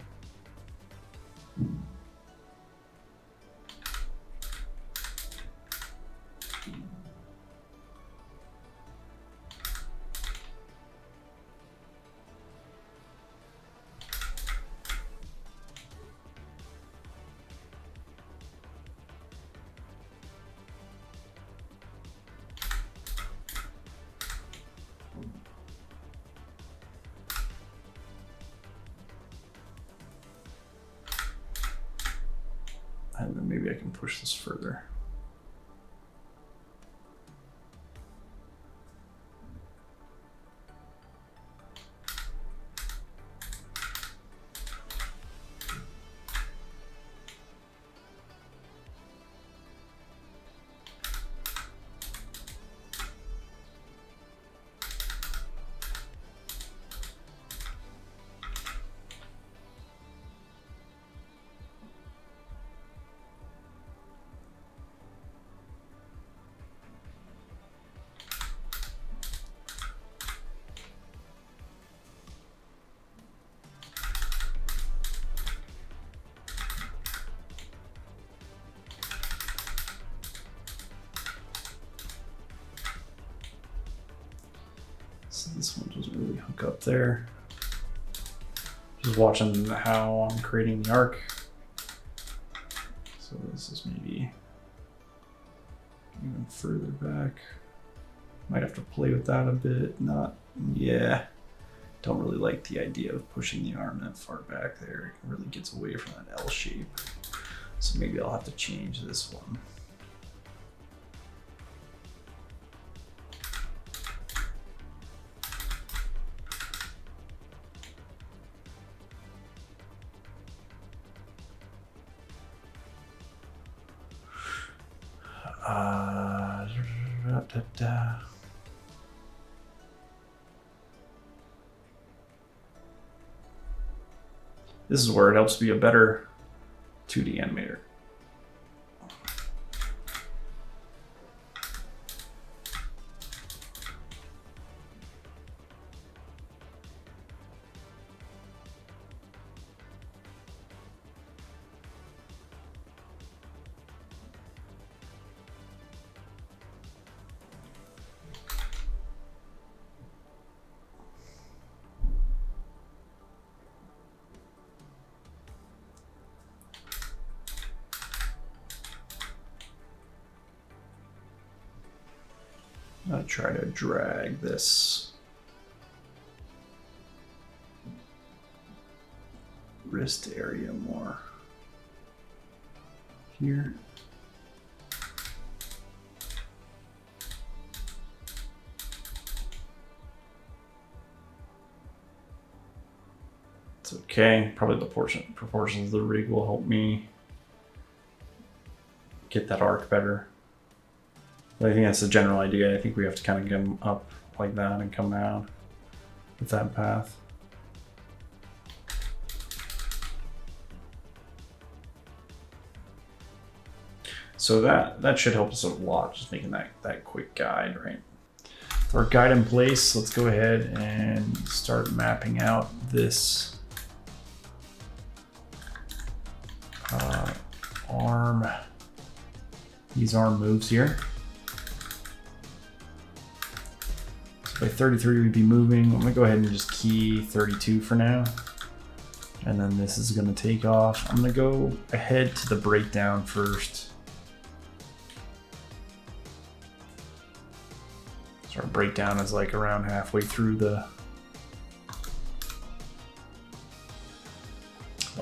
Speaker 2: maybe I can push this further. So this one doesn't really hook up there. Just watching how I'm creating the arc. So this is maybe even further back. Might have to play with that a bit. Yeah. Don't really like the idea of pushing the arm that far back there. It really gets away from that L shape. So maybe I'll have to change this one. This is where it helps be a better 2D animator. I'll try to drag this wrist area more here. It's okay. Probably the proportions of the rig will help me get that arc better. But I think that's the general idea. I think we have to kind of get them up like that and come down with that path. So that should help us a lot, just making that quick guide, right? With our guide in place, let's go ahead and start mapping out this arm, these arm moves here. So by 33 we'd be moving. I'm gonna go ahead and just key 32 for now. And then this is gonna take off. I'm gonna go ahead to the breakdown first. So our breakdown is like around halfway through the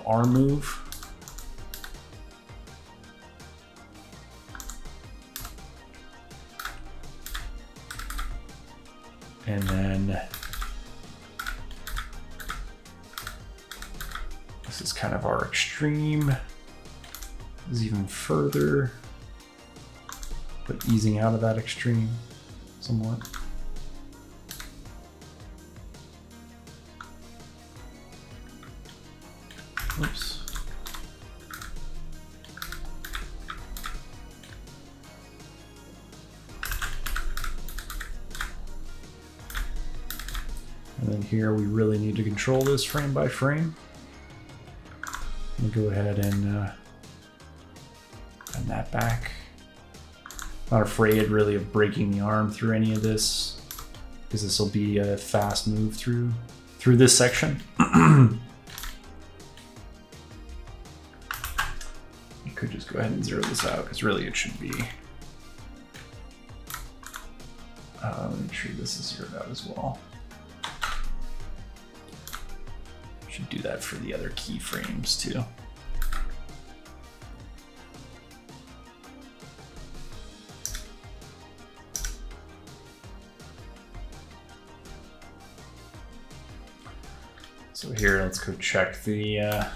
Speaker 2: arm move. And then this is kind of our extreme. This is even further, but easing out of that extreme somewhat. Oops. And then here we really need to control this frame by frame. I'm gonna go ahead and bend that back. Not afraid really of breaking the arm through any of this, because this will be a fast move through this section. You could just go ahead and zero this out, because really it should be. Make sure this is zeroed out as well. Should do that for the other keyframes too. So here, let's go check the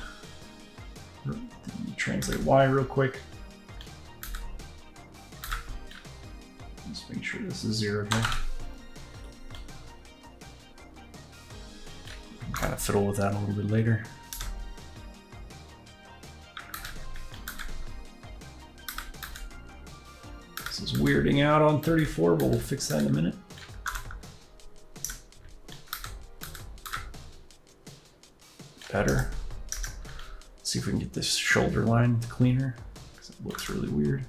Speaker 2: translate Y real quick. Let's make sure this is 0 here. Kind of fiddle with that a little bit later. This is weirding out on 34, but we'll fix that in a minute. Better. Let's see if we can get this shoulder line cleaner, because it looks really weird.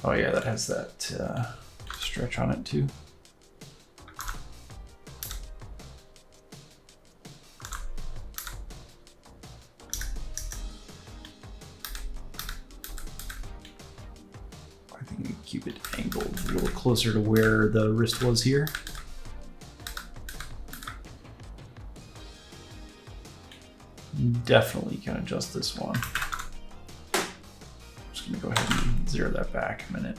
Speaker 2: Oh yeah, that has that stretch on it too. I think we can keep it angled a little closer to where the wrist was here. Definitely can adjust this one. I'm just gonna go ahead and zero that back a minute.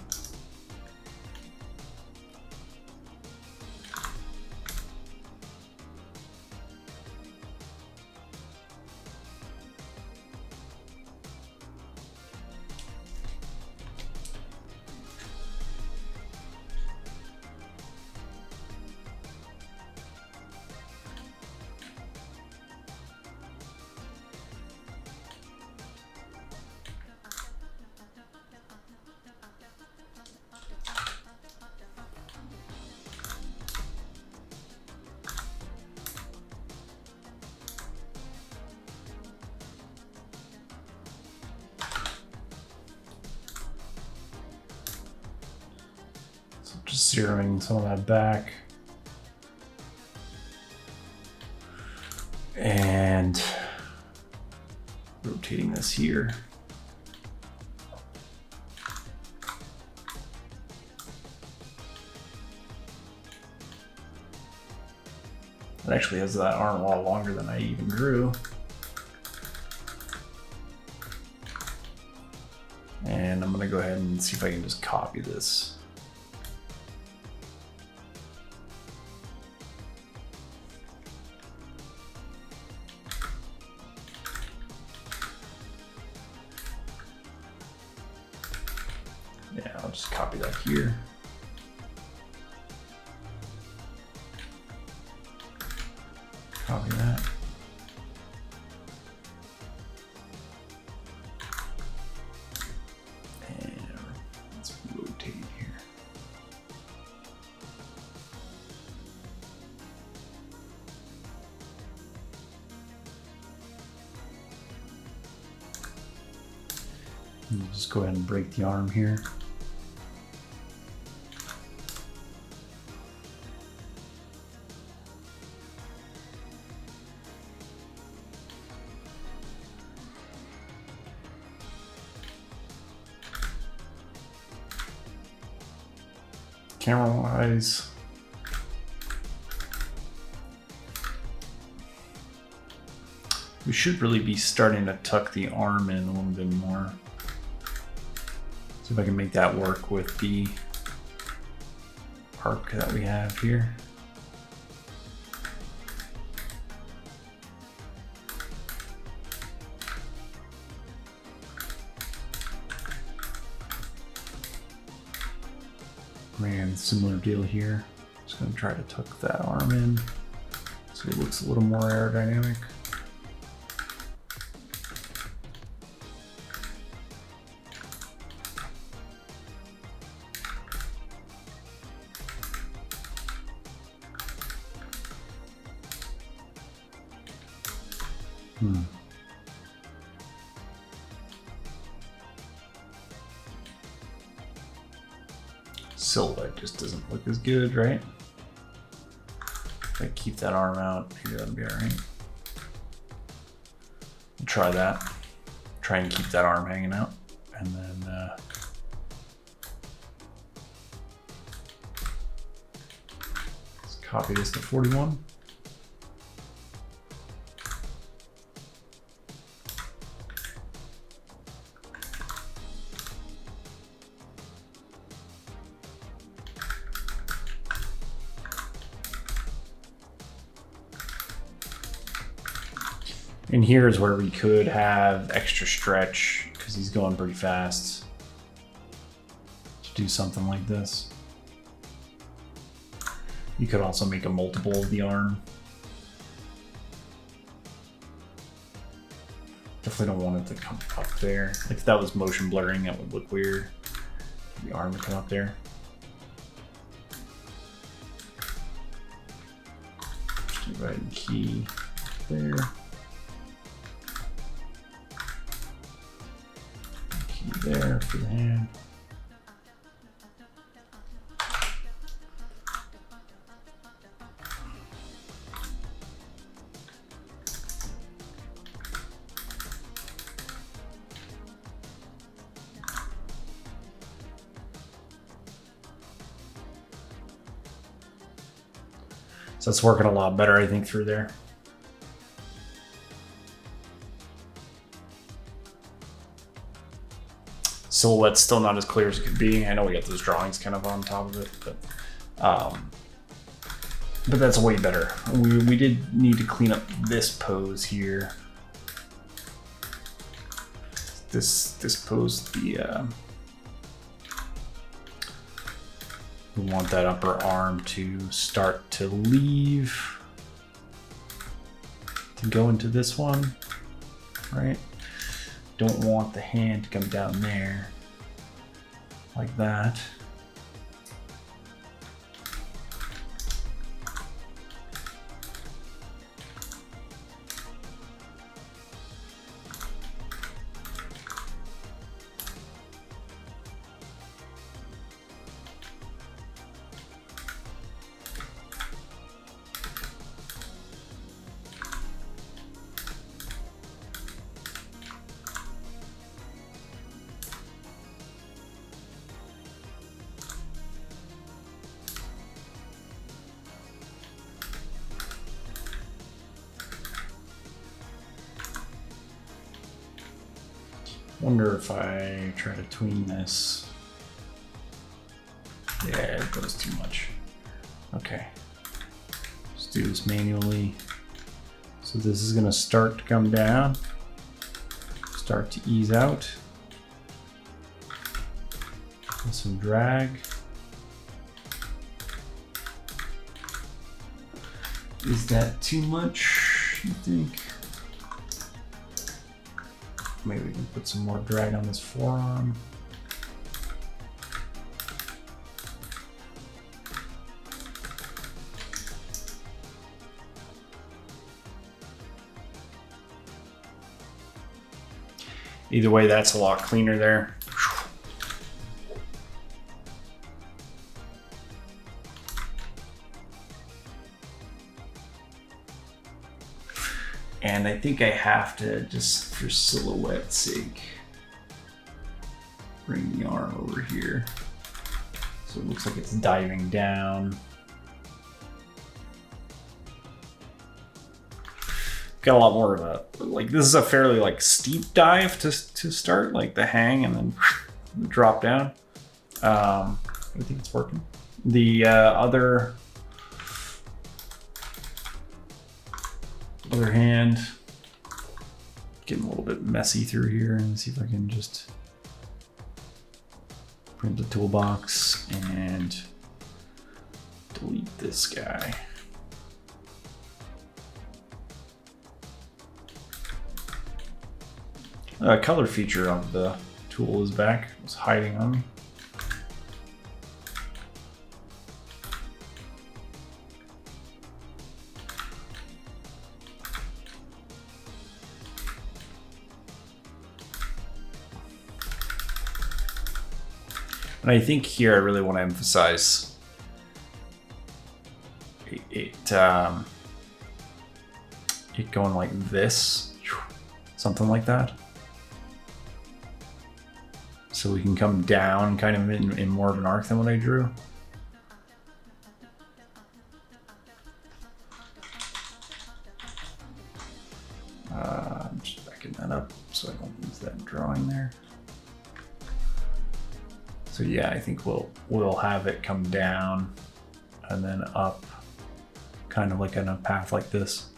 Speaker 2: Just zeroing some of that back. And rotating this here. It actually has that arm a lot longer than I even drew. And I'm gonna go ahead and see if I can just copy this. Yeah, I'll just copy that here. Copy that. And let's rotate here. And just go ahead and break the arm here. Camera wise, we should really be starting to tuck the arm in a little bit more. See if I can make that work with the arc that we have here. And similar deal here. Just going to try to tuck that arm in so it looks a little more aerodynamic. Silhouette just doesn't look as good, right? If I keep that arm out, maybe that'll be all right. We'll try that. Try and keep that arm hanging out, and then let's copy this to 41. And here's where we could have extra stretch because he's going pretty fast to do something like this. You could also make a multiple of the arm. Definitely don't want it to come up there. Like if that was motion blurring, that would look weird. The arm would come up there. Just go ahead and key there. Key there for the hand. So it's working a lot better, I think, through there. Silhouette's still not as clear as it could be. I know we got those drawings kind of on top of it, but that's way better. We did need to clean up this pose here. This pose, we want that upper arm to start to leave, to go into this one, right? Don't want the hand to come down there like that. Wonder if I try to tween this. Yeah, it goes too much. Okay. Let's do this manually. So this is gonna start to come down, start to ease out. With some drag. Is that too much, you think? Maybe we can put some more drag on this forearm. Either way, that's a lot cleaner there. And I think I have to, just for silhouette's sake, bring the arm over here. So it looks like it's diving down. Got a lot more of a, like this is a fairly like steep dive to start, like the hang and then the drop down. I think it's working. The other hand, getting a little bit messy through here, and see if I can just print the toolbox and delete this guy. Color feature of the tool is back. It was hiding on me. And I think here I really want to emphasize it going like this, something like that. So we can come down kind of in more of an arc than what I drew. I'm just backing that up so I don't lose that drawing there. So yeah, I think we'll have it come down and then up, kind of like in a path like this.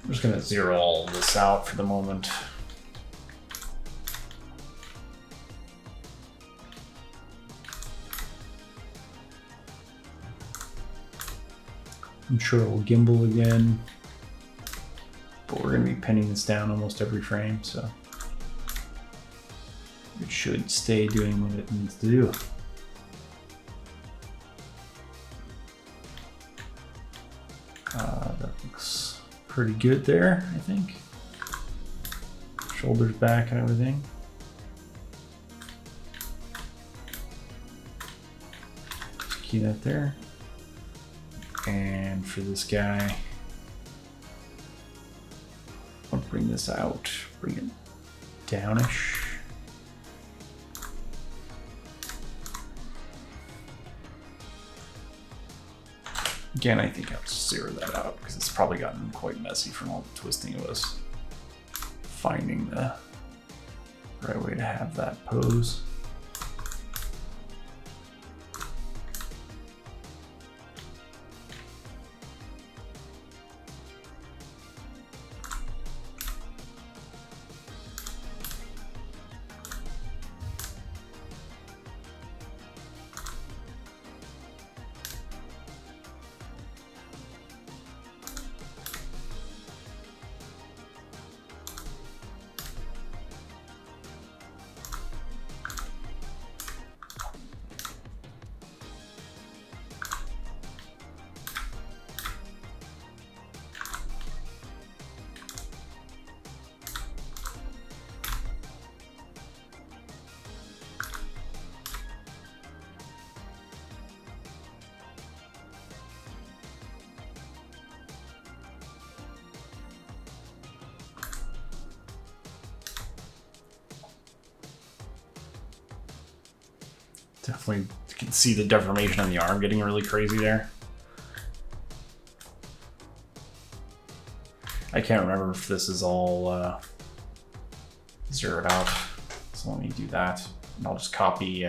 Speaker 2: I'm just gonna zero all of this out for the moment. I'm sure it will gimbal again, but we're gonna be pinning this down almost every frame, so it should stay doing what it needs to do. That looks pretty good there, I think. Shoulders back and everything. Just key that there. And for this guy, I'll bring this out, bring it downish. Again, I think I'll just zero that out because it's probably gotten quite messy from all the twisting of us finding the right way to have that pose. Definitely can see the deformation on the arm getting really crazy there. I can't remember if this is all zeroed out, so let me do that. And I'll just copy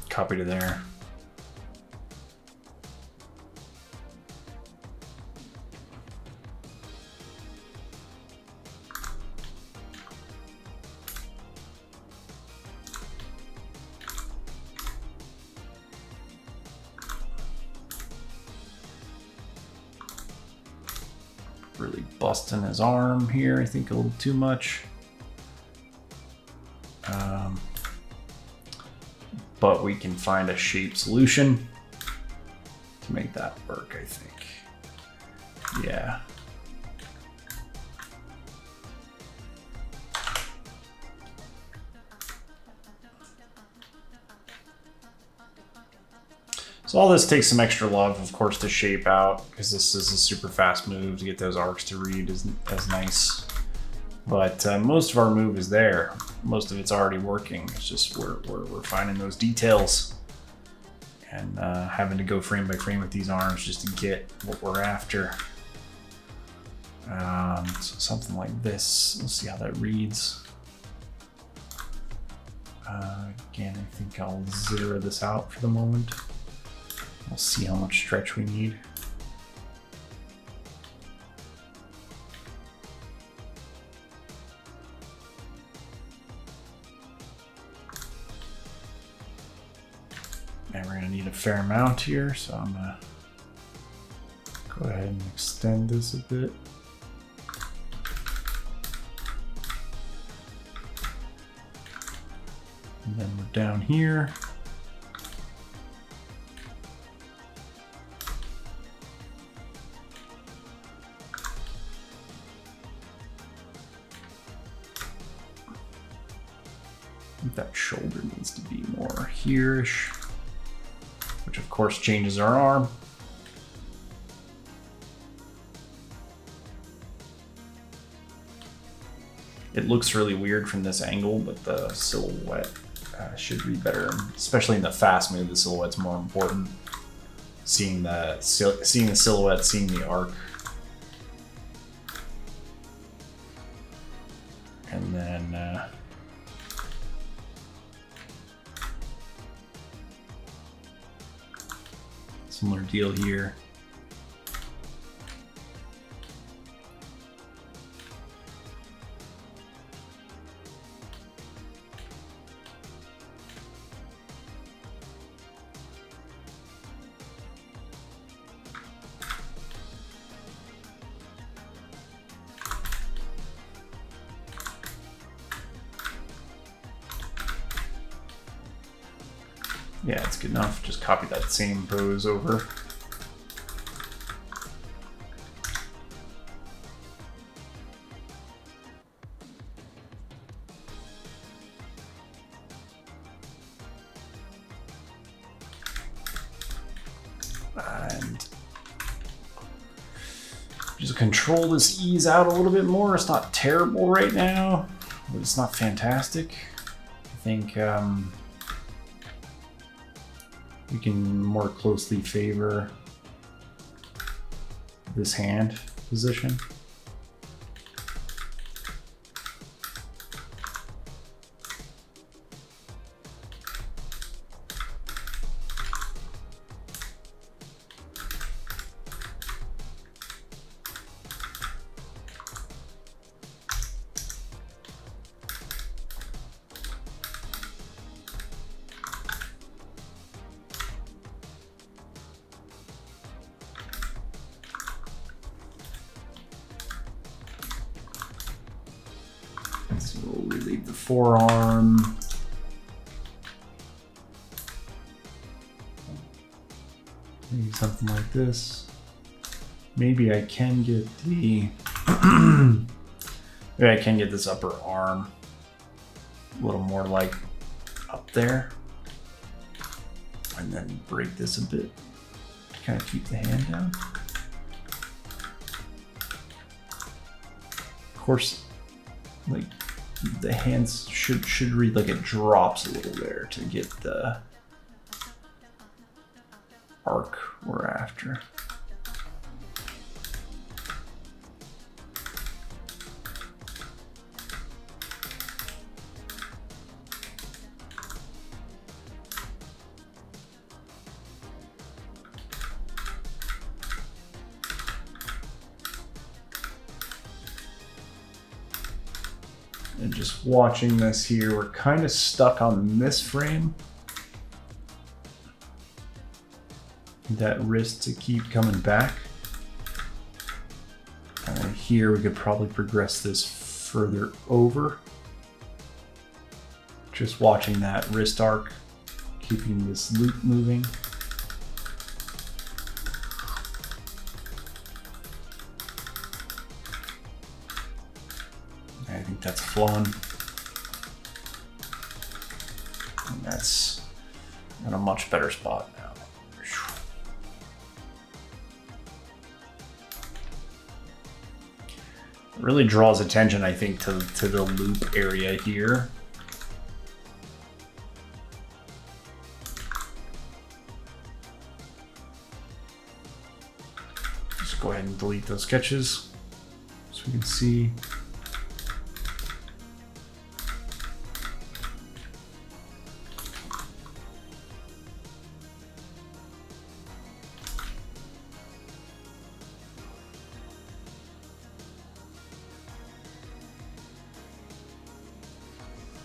Speaker 2: copy to there. Really busting his arm here, I think a little too much. But we can find a shape solution to make that work, I think. Yeah. So all this takes some extra love, of course, to shape out, because this is a super fast move to get those arcs to read as nice. But most of our move is there. Most of it's already working. It's just we're finding those details and having to go frame by frame with these arms just to get what we're after. So something like this. We'll see how that reads. Again, I think I'll zero this out for the moment. We'll see how much stretch we need. And we're gonna need a fair amount here, so I'm gonna go ahead and extend this a bit. And then we're down here. I think that shoulder needs to be more here-ish, which of course changes our arm. It looks really weird from this angle, but the silhouette should read better, especially in the fast move. The silhouette's more important. Seeing the silhouette, seeing the arc, and then Similar deal here. Yeah, it's good enough. Just copy that same pose over. And just control this ease out a little bit more. It's not terrible right now, but it's not fantastic. I think we can more closely favor this hand position. So we'll relieve the forearm. Maybe something like this. Maybe I can get the maybe I can get this upper arm a little more like up there. And then break this a bit to kind of keep the hand down. Of course, like the hands should read like it drops a little there to get the arc we're after. And just watching this here, we're kind of stuck on this frame. That wrist to keep coming back. Here we could probably progress this further over. Just watching that wrist arc, keeping this loop moving. I think that's flowing. And that's in a much better spot now. It really draws attention, I think, to the loop area here. Just go ahead and delete those sketches so we can see.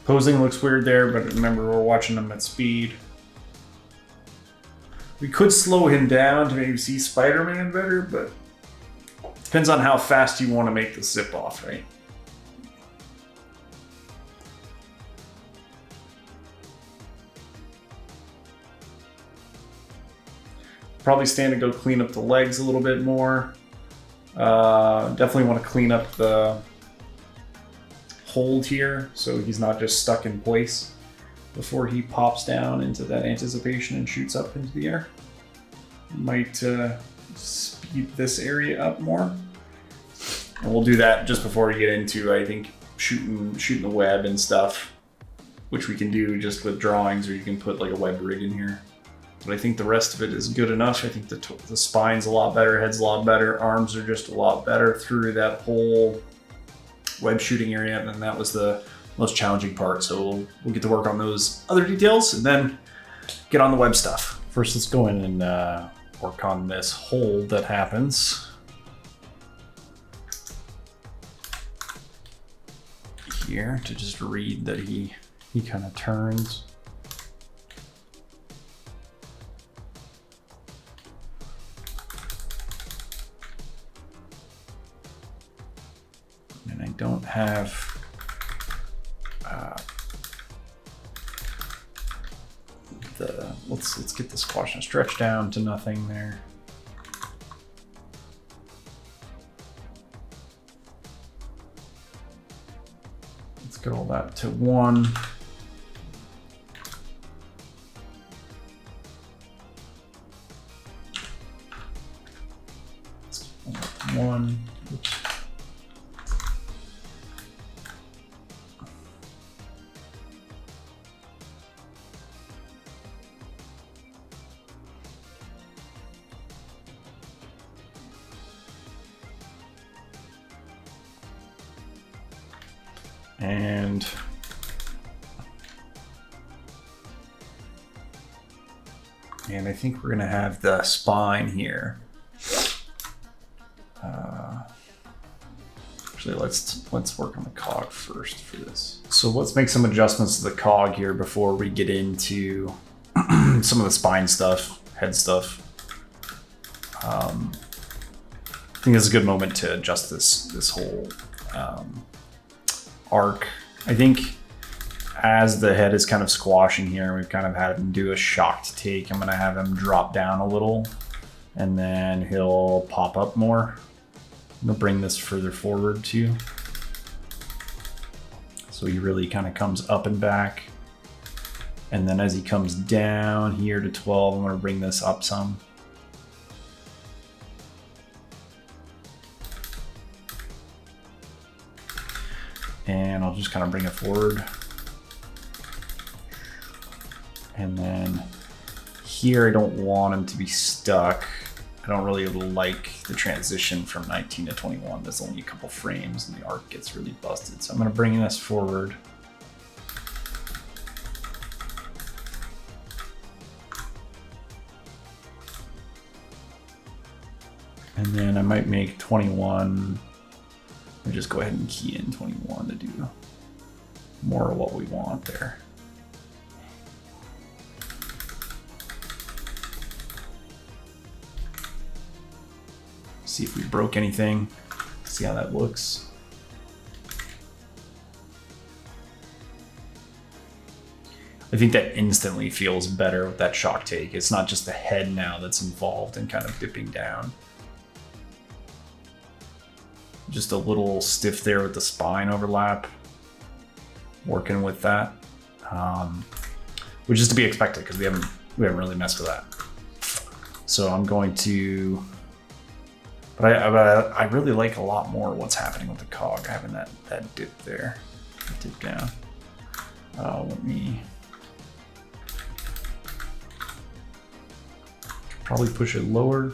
Speaker 2: Posing looks weird there, but remember we're watching him at speed. We could slow him down to maybe see Spider-Man better, but depends on how fast you want to make the zip off, right? Probably stand and go clean up the legs a little bit more. Definitely want to clean up the hold here so he's not just stuck in place before he pops down into that anticipation and shoots up into the air. Might speed this area up more, and we'll do that just before we get into, I think, shooting the web and stuff, which we can do just with drawings, or you can put like a web rig in here. But I think the rest of it is good enough. I think the spine's a lot better, head's a lot better, arms are just a lot better through that whole web shooting area, and then that was the most challenging part. So we'll get to work on those other details and then get on the web stuff. First, let's go in and work on this hold that happens here to just read that he kind of turns. And I don't have let's get the squash and stretch down to nothing there. Let's get all that to 1. One. Oops. And I think we're gonna have the spine here. Actually, let's work on the cog first for this. So let's make some adjustments to the cog here before we get into some of the spine stuff, head stuff. I think this is a good moment to adjust this whole arc. I think as the head is kind of squashing here, we've kind of had him do a shocked take. I'm gonna have him drop down a little and then he'll pop up more. I'm gonna bring this further forward too. So he really kind of comes up and back. And then as he comes down here to 12, I'm gonna bring this up some. And I'll just kind of bring it forward. And then here, I don't want him to be stuck. I don't really like the transition from 19 to 21. There's only a couple frames and the arc gets really busted. So I'm gonna bring this forward. And then I might make 21. Let me just go ahead and key in 21 to do more of what we want there. See if we broke anything, see how that looks. I think that instantly feels better with that shock take. It's not just the head now that's involved and kind of dipping down. Just a little stiff there with the spine overlap. Working with that, which is to be expected because we haven't really messed with that. So I'm going to. But I really like a lot more what's happening with the cog, having that dip there, dip down. Let me probably push it lower.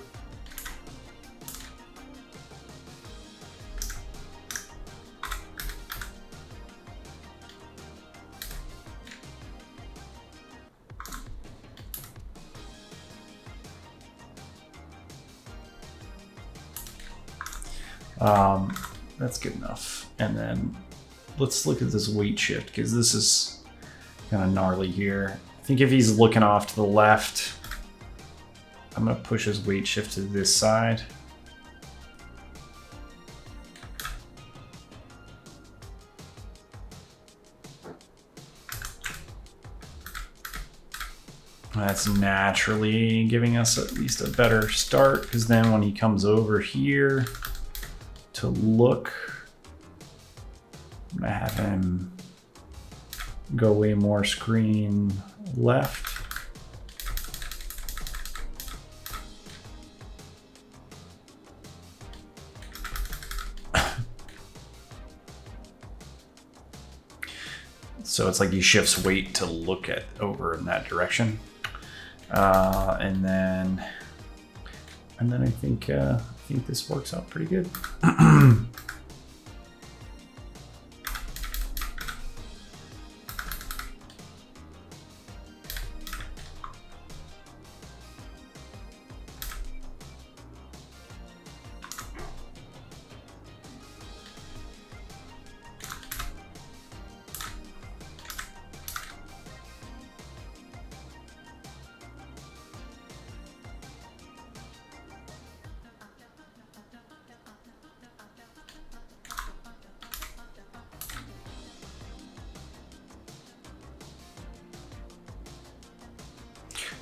Speaker 2: That's good enough. And then let's look at this weight shift because this is kind of gnarly here. I think if he's looking off to the left, I'm gonna push his weight shift to this side. That's naturally giving us at least a better start because then when he comes over here to look, I'm gonna have him go way more screen left. So it's like he shifts weight to look at over in that direction. And then I think this works out pretty good.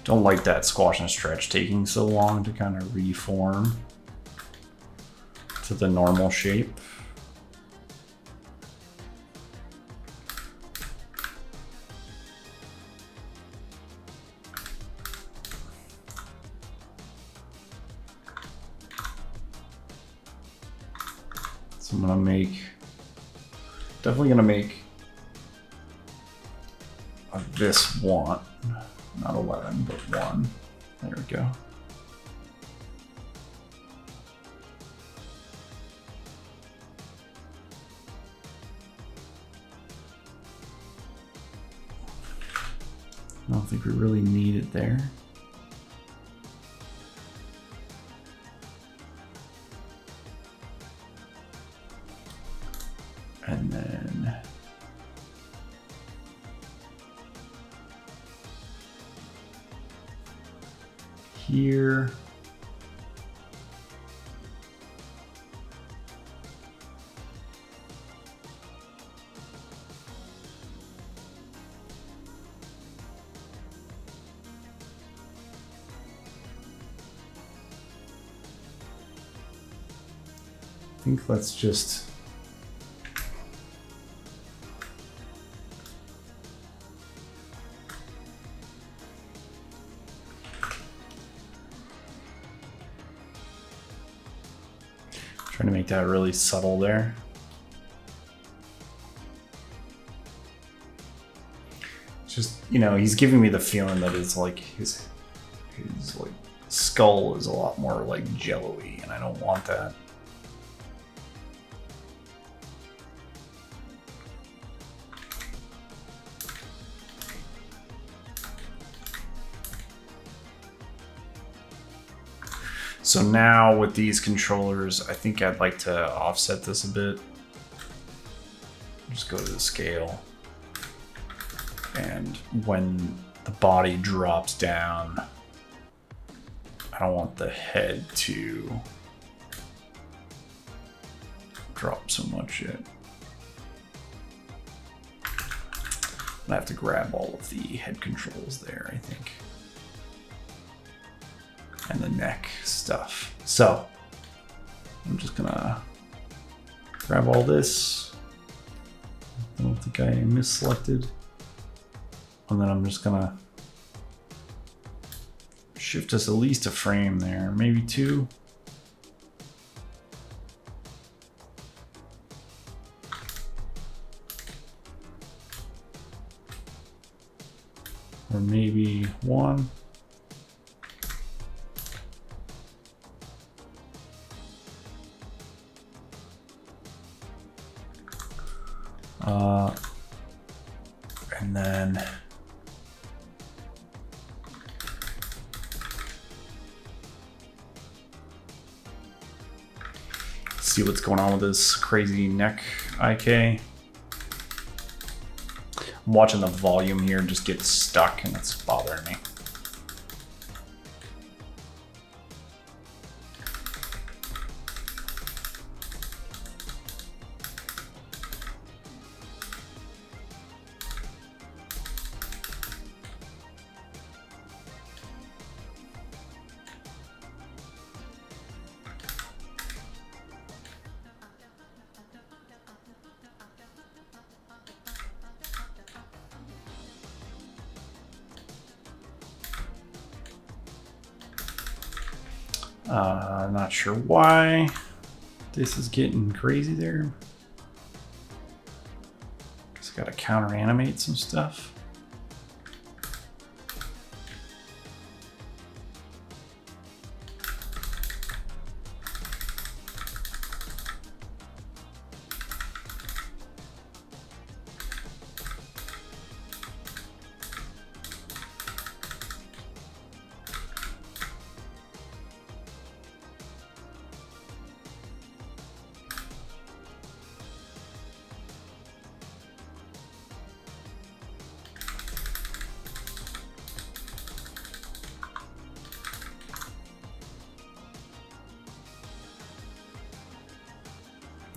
Speaker 2: Don't like that squash and stretch taking so long to kind of reform to the normal shape. So I'm gonna definitely gonna make this one, not 11, but 1. There we go. I don't think we really need it there. And then here. I think let's just trying to make that really subtle there. Just, you know, he's giving me the feeling that it's like his like skull is a lot more like jello-y, and I don't want that. So now with these controllers, I think I'd like to offset this a bit. Just go to the scale. And when the body drops down, I don't want the head to drop so much yet. I have to grab all of the head controls there, I think. And the neck stuff. So I'm just gonna grab all this. I don't think I misselected. And then I'm just gonna shift us at least a frame there, maybe 2. Or maybe 1. And then see what's going on with this crazy neck IK. I'm watching the volume here just get stuck and it's bothering me. Not sure why this is getting crazy there. Guess I gotta counter animate some stuff.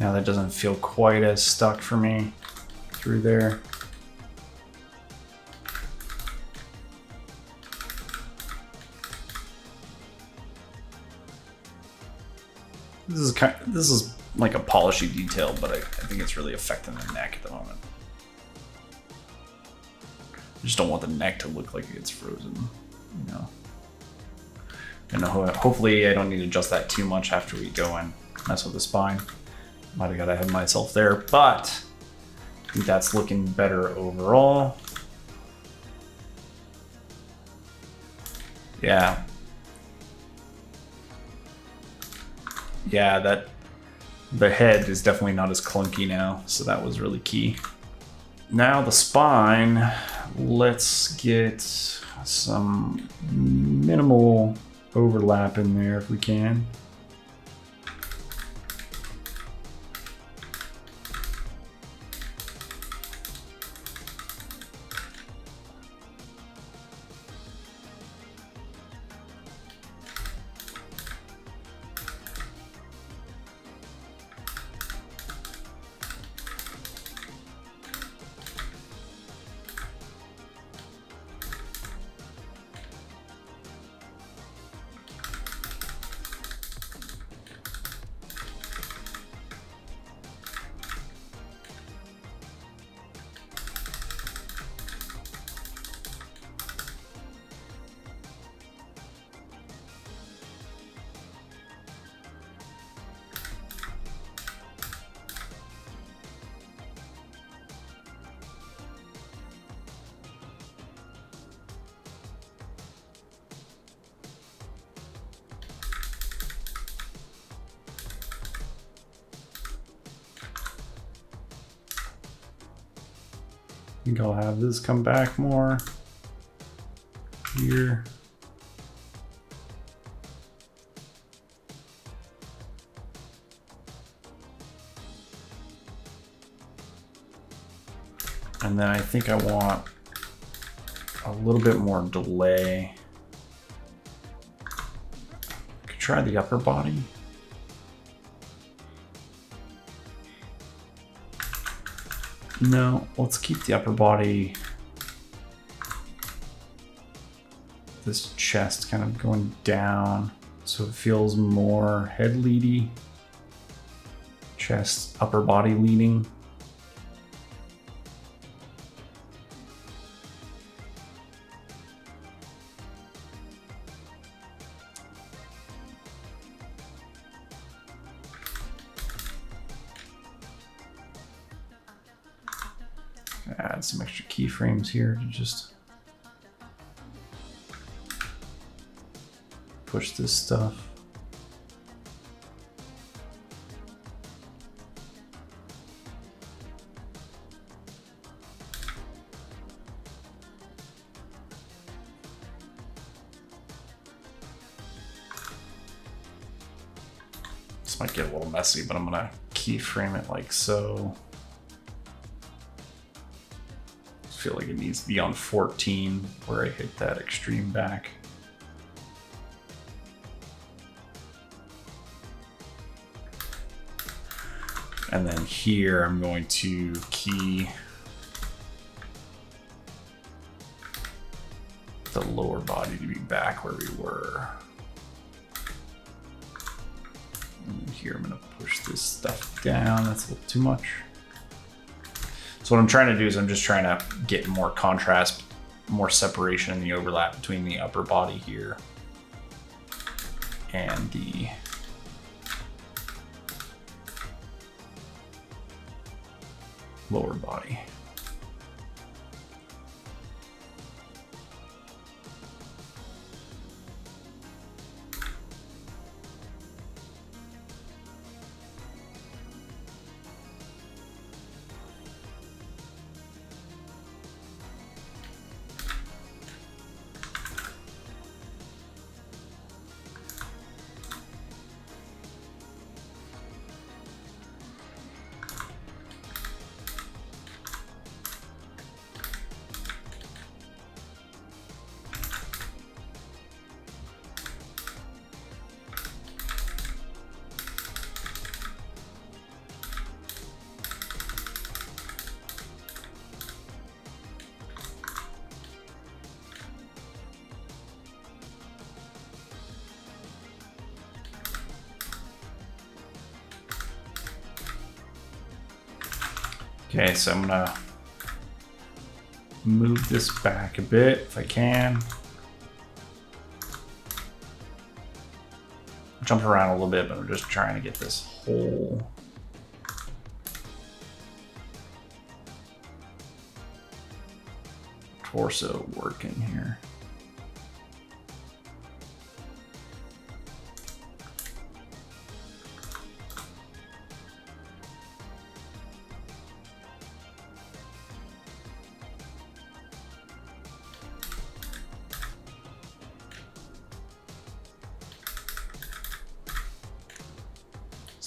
Speaker 2: Now that doesn't feel quite as stuck for me through there. This is like a polishy detail, but I think it's really affecting the neck at the moment. I just don't want the neck to look like it's frozen, you know. And hopefully I don't need to adjust that too much after we go and mess with the spine. Might have got ahead of myself there, but I think that's looking better overall. Yeah. Yeah, the head is definitely not as clunky now, so that was really key. Now the spine, let's get some minimal overlap in there if we can. I think I'll have this come back more here. And then I think I want a little bit more delay. Could try the upper body. No, let's keep the upper body, this chest kind of going down so it feels more head leady, chest, upper body leaning. Add some extra keyframes here to just push this stuff. This might get a little messy, but I'm gonna keyframe it like so. Feel like it needs to be on 14 where I hit that extreme back. And then here I'm going to key the lower body to be back where we were. And here I'm gonna push this stuff down. That's a little too much. So what I'm trying to do is I'm just trying to get more contrast, more separation in the overlap between the upper body here and the lower body. Okay, so I'm gonna move this back a bit if I can. Jump around a little bit, but I'm just trying to get this whole torso working here.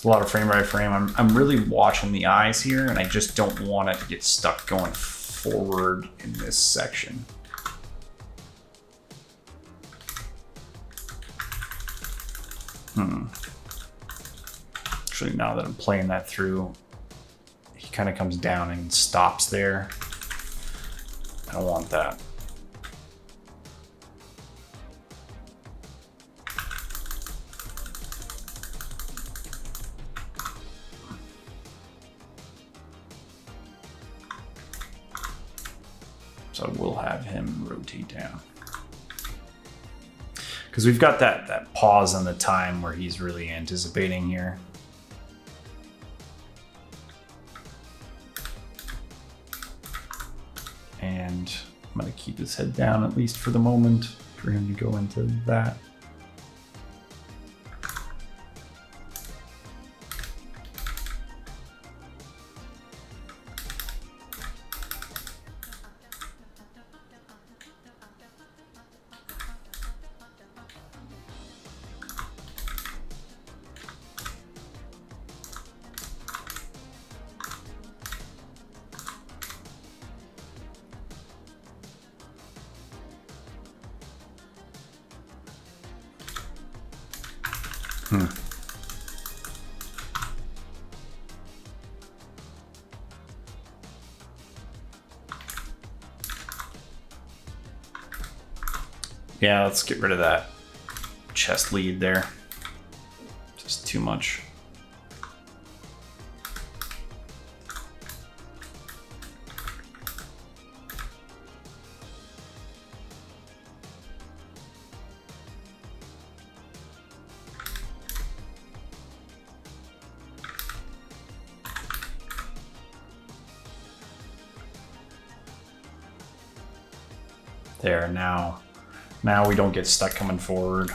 Speaker 2: A lot of frame by frame. I'm really watching the eyes here, and I just don't want it to get stuck going forward in this section. Actually, now that I'm playing that through, he kind of comes down and stops there. I don't want that. So we'll have him rotate down. Because we've got that pause on the time where he's really anticipating here. And I'm gonna keep his head down at least for the moment for him to go into that. Yeah, let's get rid of that chest lead there. Just too much. There, now we don't get stuck coming forward.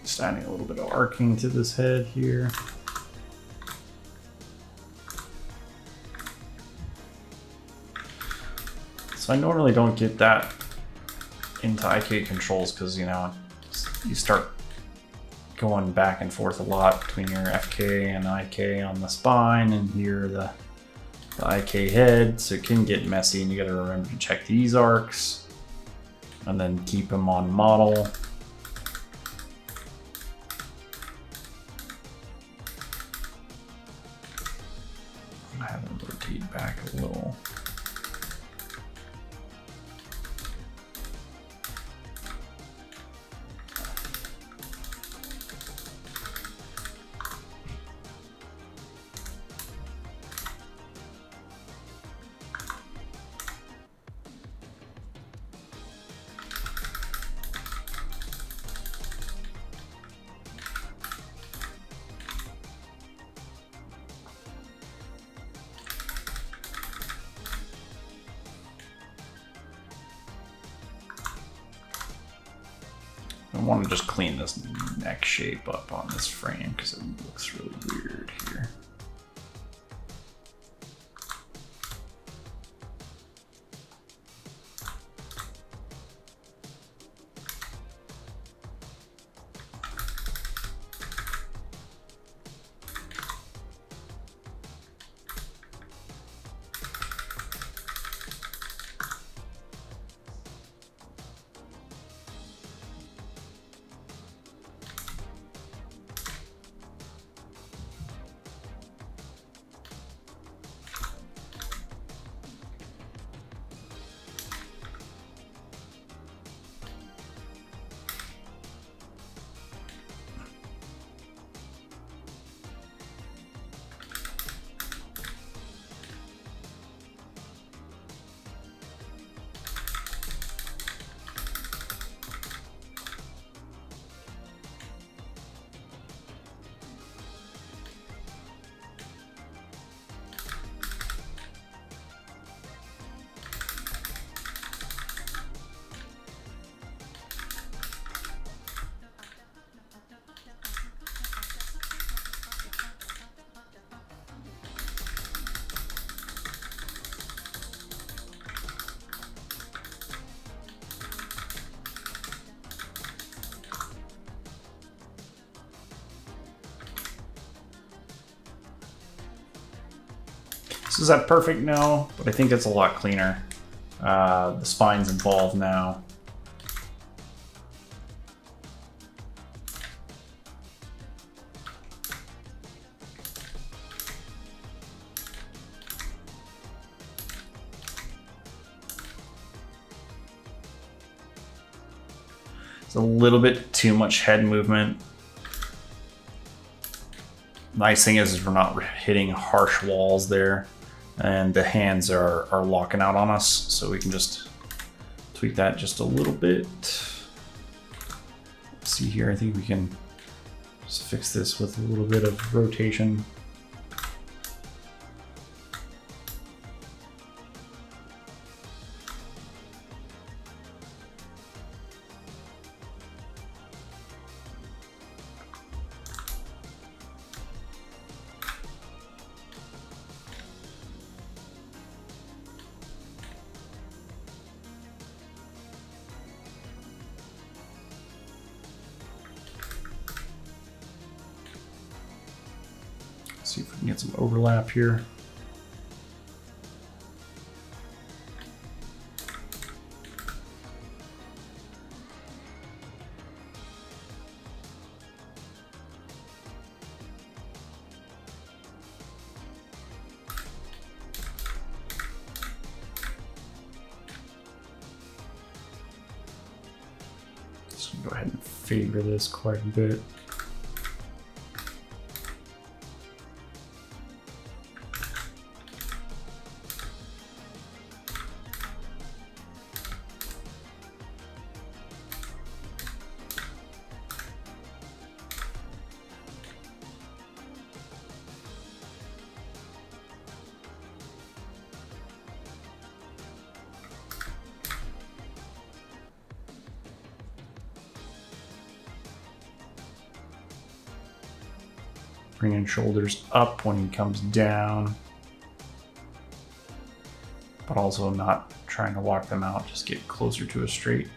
Speaker 2: Just adding a little bit of arcing to this head here. So I normally don't get that into IK controls because, you know, you start going back and forth a lot between your FK and IK on the spine and here the IK head, so it can get messy and you gotta remember to check these arcs and then keep them on model. Have them rotate back a little. I want to just clean this neck shape up on this frame because it looks really weird here. So is that perfect? No, but I think it's a lot cleaner. The spine's involved now. It's a little bit too much head movement. Nice thing is we're not hitting harsh walls there, and the hands are locking out on us, so we can just tweak that just a little bit. Let's see here, I think we can just fix this with a little bit of rotation. See if we can get some overlap here. Just gonna go ahead and favor this quite a bit. Bringing shoulders up when he comes down, but also not trying to lock them out, just get closer to a straight.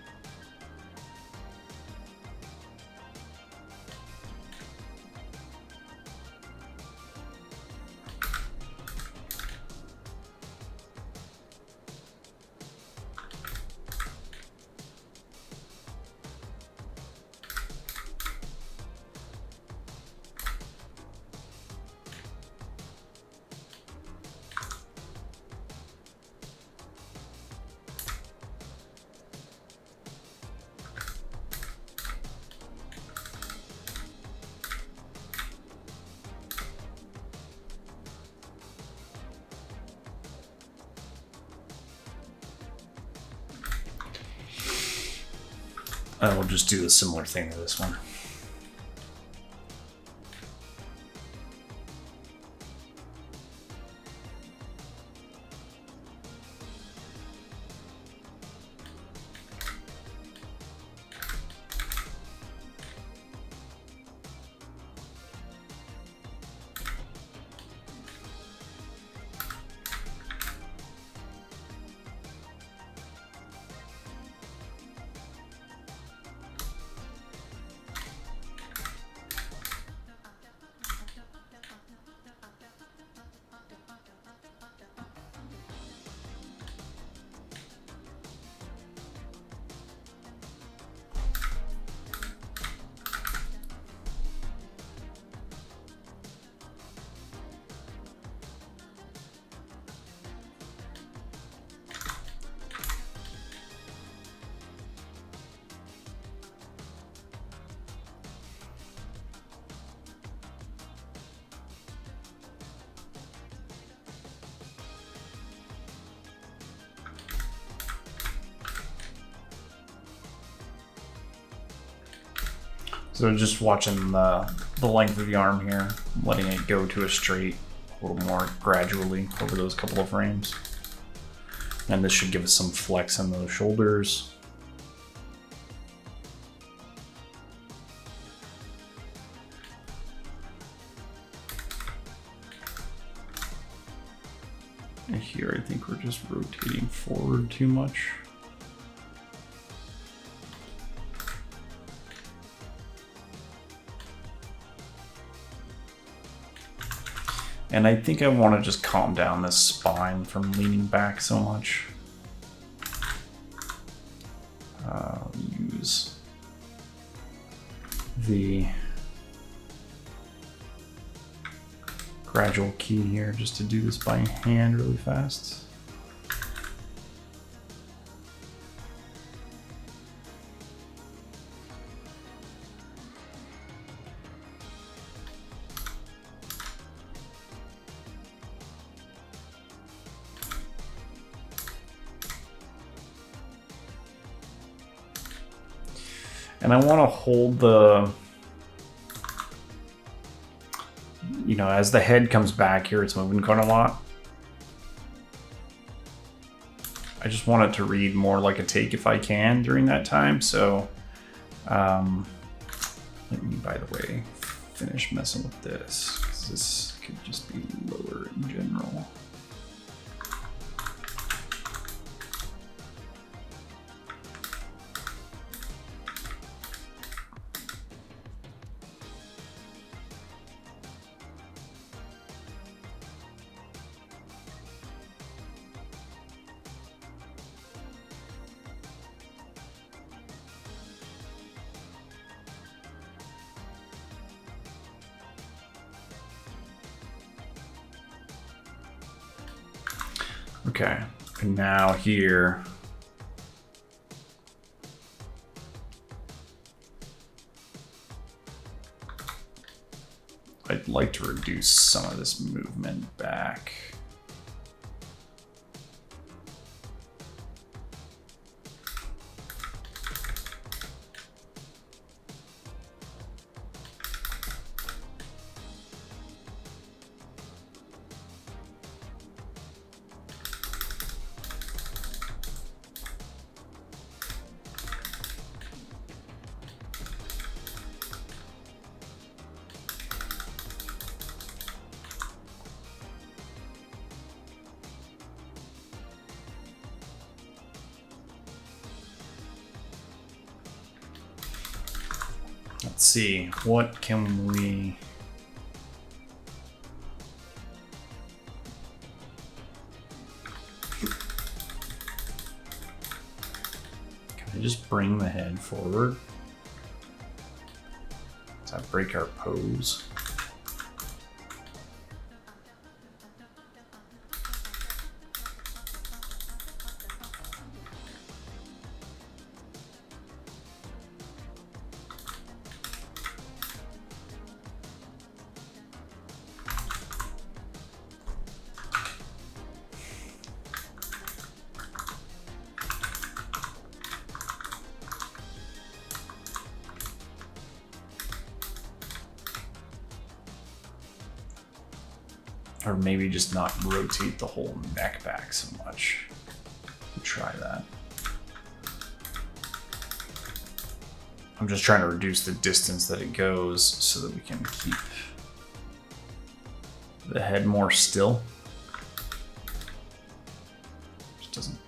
Speaker 2: I will just do a similar thing to this one. So just watching the length of the arm here, letting it go to a straight a little more gradually over those couple of frames. And this should give us some flex in those shoulders. And here I think we're just rotating forward too much. And I think I want to just calm down this spine from leaning back so much. Use the gradual key here just to do this by hand really fast. And I want to hold the, you know, as the head comes back here, it's moving quite a lot. I just want it to read more like a take if I can during that time. So let me, by the way, finish messing with this, because this could just be lower in general. Okay, and now here, I'd like to reduce some of this movement back. Let's see, what can we... Can I just bring the head forward? Does that break our pose? Or maybe just not rotate the whole neck back so much. Try that. I'm just trying to reduce the distance that it goes so that we can keep the head more still. Just doesn't.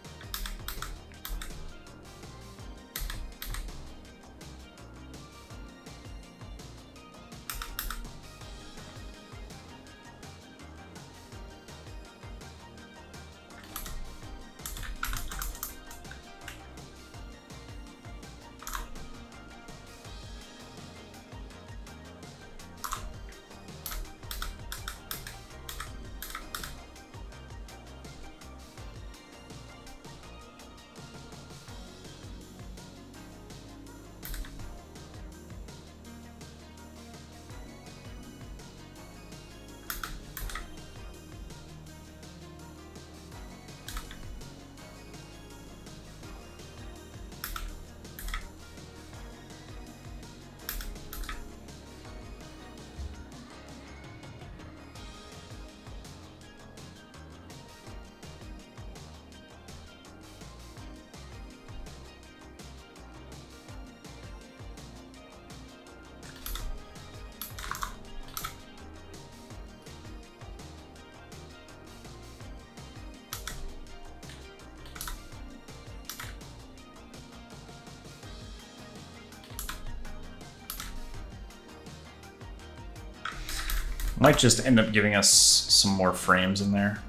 Speaker 2: Might just end up giving us some more frames in there.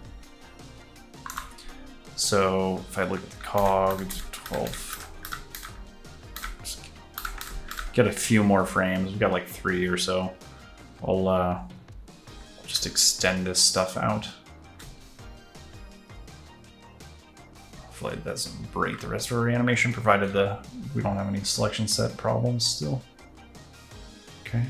Speaker 2: So if I look at the cog, it's 12. Just get a few more frames. We've got like 3 or so. I'll just extend this stuff out. Hopefully that doesn't break the rest of our animation, provided we don't have any selection set problems still. Okay.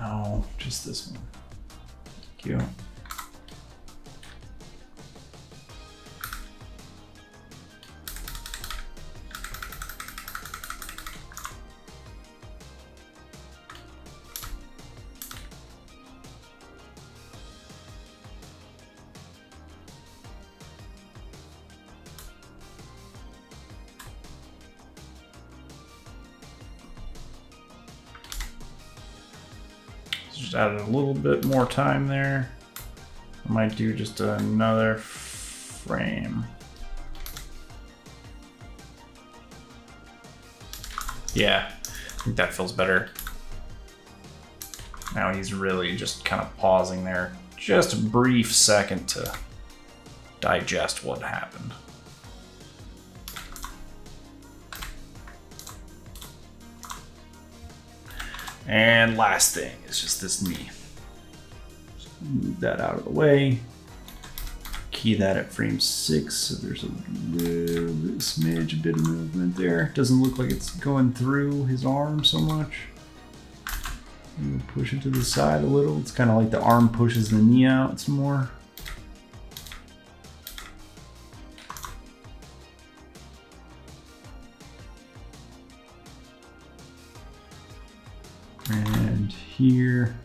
Speaker 2: Oh, just this one. Thank you. Just added a little bit more time there. I might do just another frame. Yeah, I think that feels better. Now he's really just kind of pausing there just a brief second to digest what happened. And last thing is just this knee. Just move that out of the way. Key that at frame 6, so there's a little bit, a bit of movement there. Doesn't look like it's going through his arm so much. Push it to the side a little. It's kind of like the arm pushes the knee out some more. And here.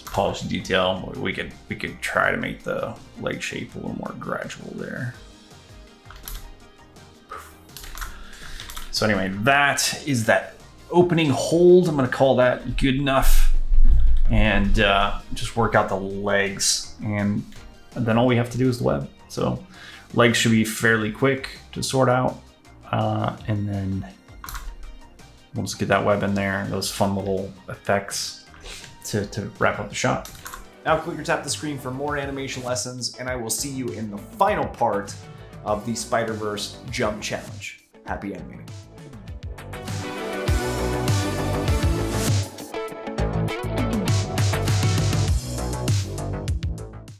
Speaker 2: Polish detail. We could try to make the leg shape a little more gradual there. So anyway, that is that opening hold. I'm gonna call that good enough, and just work out the legs, and then all we have to do is the web. So legs should be fairly quick to sort out, and then we'll just get that web in there, those fun little effects to wrap up the shot.
Speaker 1: Now click or tap the screen for more animation lessons, and I will see you in the final part of the Spider-Verse Jump Challenge. Happy animating.